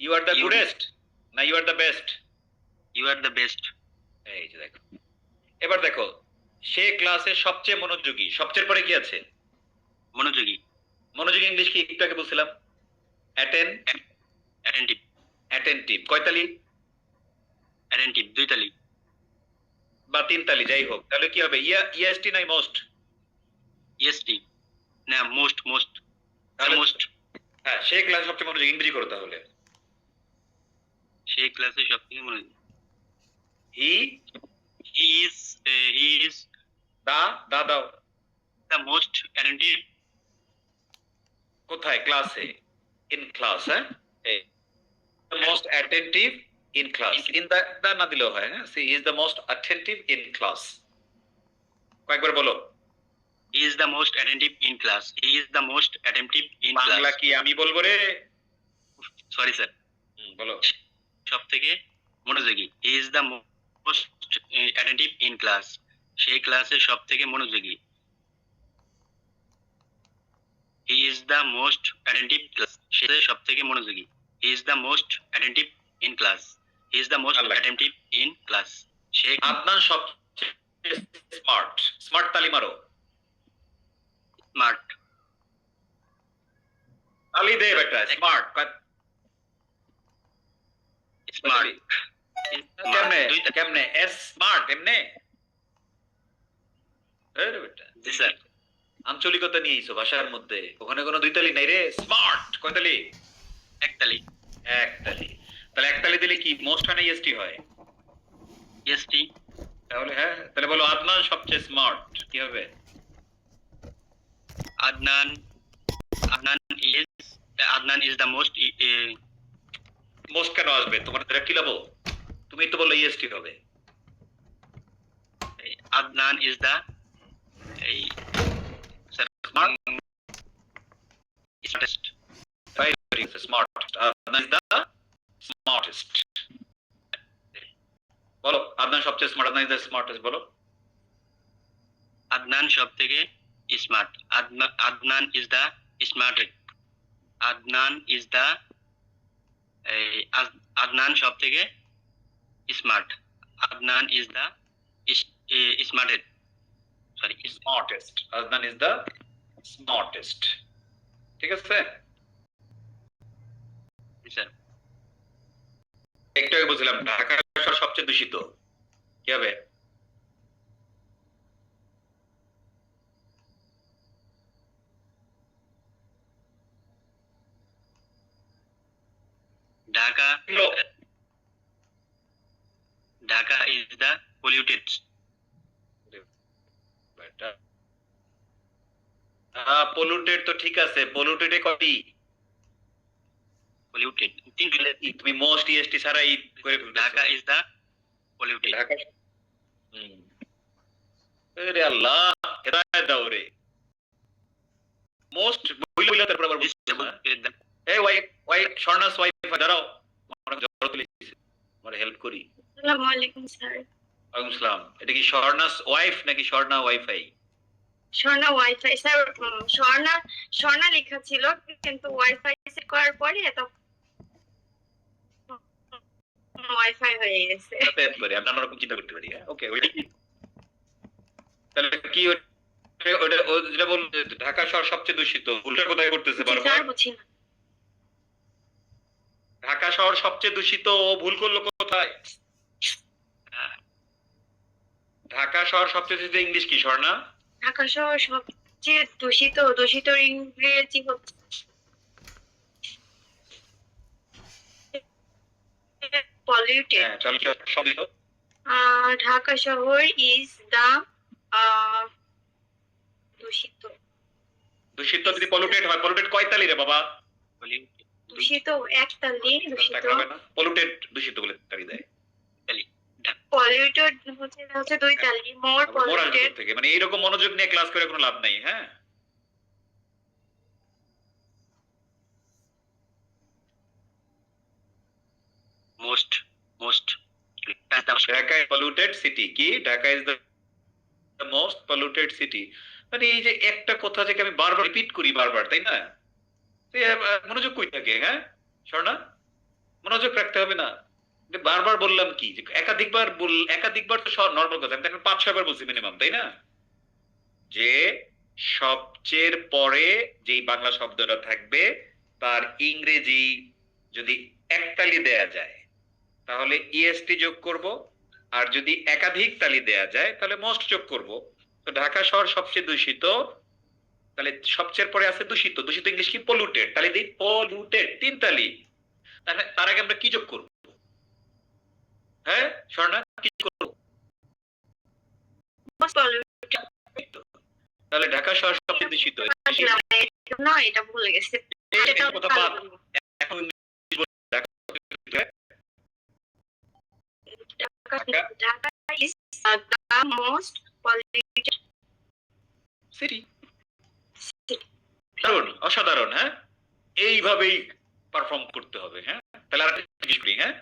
You are the You- goodest না you are the best? You are the best. এই যে দেখো, এবার দেখো, সে ক্লাসে সবচেয়ে মনোযোগী, সবচেয়ে পরে কি আছে? মনোযোগী। মনোযোগী ইংলিশ কি একটু আগে বলছিলাম? অ্যাটেন্টিভ। অ্যাটেন্টিভ কয়তালি অ্যাটেন্টিভ 2 তালি। বা 3 তালি যাই হোক, তাহলে কি হবে? ইএসটি নাই মোস্ট? ইএসটি না মোস্ট মোস্ট তাহলে মোস্ট। হ্যাঁ, সে ক্লাস সবচেয়ে মনোযোগী, ইংরেজি করো তাহলে। সেই ক্লাসে সবথেকে মনোযোগী। হি হি ইজ দা দাও দ্য মোস্ট অ্যাটেন্টিভ। কোথায়? ক্লাসে, ইন ক্লাস। হ্যাঁ, most attentive in class, in the না দিলেও হয়। হ্যাঁ, she is the most attentive in class. কয়েকবার বলো। He is the most attentive in class. He is the most attentive in Bangla class. কি আমি বলবো রে? Sorry sir. বলো। সবথেকে মনোযোগী। He is the most attentive in class. সেই ক্লাসে সবথেকে মনোযোগী। He is the most attentive class. সে সবথেকে মনোযোগী। He is the most attentive in class. He is the most Allah. Attentive in class. সে আদনান সবচেয়ে স্মার্ট। স্মার্ট তালি মারো। স্মার্ট। তালি দে বেটা। Smart smart. কেমনে? দুইটা। কেমনে? এস স্মার্ট এমনে? আরে বেটা, জি স্যার। আঞ্চলিকতা নিয়ে আইছো ভাষার মধ্যে, ওখানে কোনো দুই তালি নাই রে। স্মার্ট কয়তালি? একতালি। এক তালি। তাহলে এক তালি দিলে কি মোস্ট হয় না ইএসটি হয়? ইএসটি। তাহলে হ্যাঁ, তাহলে বলো আদনান সবচেয়ে স্মার্ট কি হবে? Adnan is the most. Most কেন আসবে? তোমার দ্বারা কি লাভ? তুমি তো বললে ইএসটি হবে। Adnan is the Smart? smartest. Very smart. Adnan is the smartest. বলো আদনান সবচেয়ে smart, Adnan is the smartest বলো। আদনান সবথেকে smart. Adnan is the smartest. Adnan is the Adnan সবথেকে smart. Adnan is the smartest. Sorry, smartest. Adnan is the smartest. ঠিক আছে? স্যার। একটু আগে বলছিলাম ঢাকা শহর সবচেয়ে দূষিত কি হবে? Dhaka Dhaka is the polluted. Polluted তো ঠিক আছে, পলিউটেডে কয়টি? পলিউটেড তুমি মোস্ট ইএসটি ছাড়াই করে ফেলতেছো। Dhaka is the polluted. Dhaka আরে আল্লাহ, হেদায়েত দাও রে। মোস্ট বইলা তারপর আবার এই ওয়াই স্বর্ণাস ওয়াইফ দাঁড়াও, অনেক জড়ো তুলেছি, আমার হেল্প করি। আসসালামু আলাইকুম স্যার। ওয়ালাইকুম আসসালাম। এটা কি স্বর্ণাস ওয়াইফ নাকি Swarna wifi? Swarna wifi sir. Swarna লেখা ছিল কিন্তু ওয়াইফাই সেট করার পরে এটা ওয়াইফাই হয়ে গেছে। যাতায়াত করে আমরা অন্যরকম চিন্তা করতে পারি। ওকে, ওইটা কি তাহলে কি ওটা যেটা বল ঢাকা শহর সবচেয়ে দূষিত, উল্টা কোথায় করতেছে জি বারবার? স্যার, বুঝি না। ঢাকা শহর সবচেয়ে দূষিত, ও ভুল করলো কোথায়? ঢাকা শহর সবচেয়ে দূষিত ইংলিশ কি স্বর্ণা? ঢাকা শহর সবচেয়ে দূষিত ইংরেজি হচ্ছে polluted. হ্যাঁ, তাহলে কি শব্দ? ঢাকা শহর is the দূষিত। দূষিত যদি পলিউটেড হয়, পলিউটেড কয়তালি রে বাবা? দূষিত একতালি দূষিত। পলিউটেড দূষিত বলে তালি দেয়। polluted হচ্ছে দুই তালি। more মোর আসবে polluted থেকে, মানে এইরকম মনোযোগ নিয়ে ক্লাস করে কোনো লাভ নাই। হ্যাঁ, most that's the most Dhaka polluted city কি? Dhaka is the most polluted city. মানে এই যে একটা কথা যে আমি বারবার রিপিট করি বারবার, তাই না? তো মনোযোগ কই থাকে? হ্যাঁ স্বর্ণা, মনোযোগ রাখতে হবে না? যে বারবার বললাম কি যে একাধিকবার তো নর্মাল কথা, আমি তো এখন 5-6 বার বলছি মিনিমাম, তাই না? যে সবচেয়ে পরে যেই বাংলা শব্দটা থাকবে তার ইংরেজি যদি একতালি দেয়া যায় তাহলে ইএসটি যোগ করব, আর যদি একাধিক তালি দেয়া যায় তাহলে মোস্ট যোগ করব। তো ঢাকা শহর সবচেয়ে দূষিত, তাহলে সবচেয়ে পরে আছে দূষিত। দূষিত ইংলিশ কি? পলিউটেড। তাহলে দিই পলিউটেড 3 তালি। তাহলে তার আগে আমরা কি যোগ করব? হ্যাঁ স্বর্ণা, কি করব? তাহলে ঢাকা শহর সবচেয়ে দূষিত। না, এটা ভুলে গেছি। এই কথা বাদ। এখন Dhaka is the most polluted city. দারুণ, অসাধারণ। হ্যাঁ, এইভাবেই পারফর্ম করতে হবে। হ্যাঁ, তাহলে আর একটা জিজ্ঞেস করি। হ্যাঁ,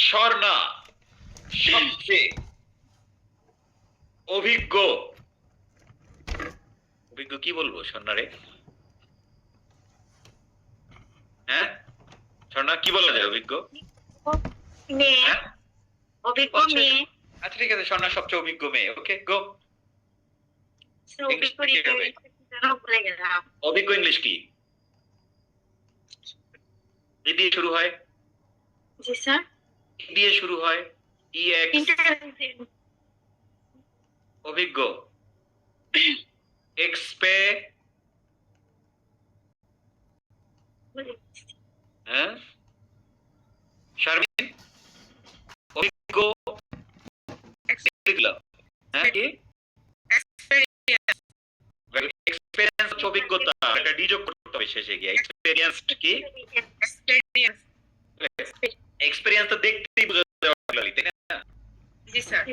স্বর্ণা সবচেয়ে অভিজ্ঞ কি বলবো স্বর্ণারে? হ্যাঁ স্বর্ণা, কি বলা যায় অভিজ্ঞ? মেয়ে, হ্যাঁ? অভিজ্ঞ আচ্ছা, মেয়ে, আচ্ছা ঠিক আছে, স্বর্ণা সবচেয়ে অভিজ্ঞ মেয়ে। ওকে, গো। অভিজ্ঞ ভুলে গেলাম। অভিজ্ঞ ইংলিশ কি? ই দিয়ে শুরু হয়, জি স্যার। ই দিয়ে শুরু হয়, ইএক্স। অভিজ্ঞ এক্সপে, হ্যাঁ শারমিন, অভিজ্ঞ লিখলাম। হ্যাঁ কি? এক্সপেরিয়েন্স হচ্ছে অভিজ্ঞতা, এটা ডি যোগ করতে হবে শেষে গিয়ে। এক্সপেরিয়েন্স কি? এক্সপেরিয়েন্স তো দেখতেই বোঝা যায়, তাই না? জি স্যার।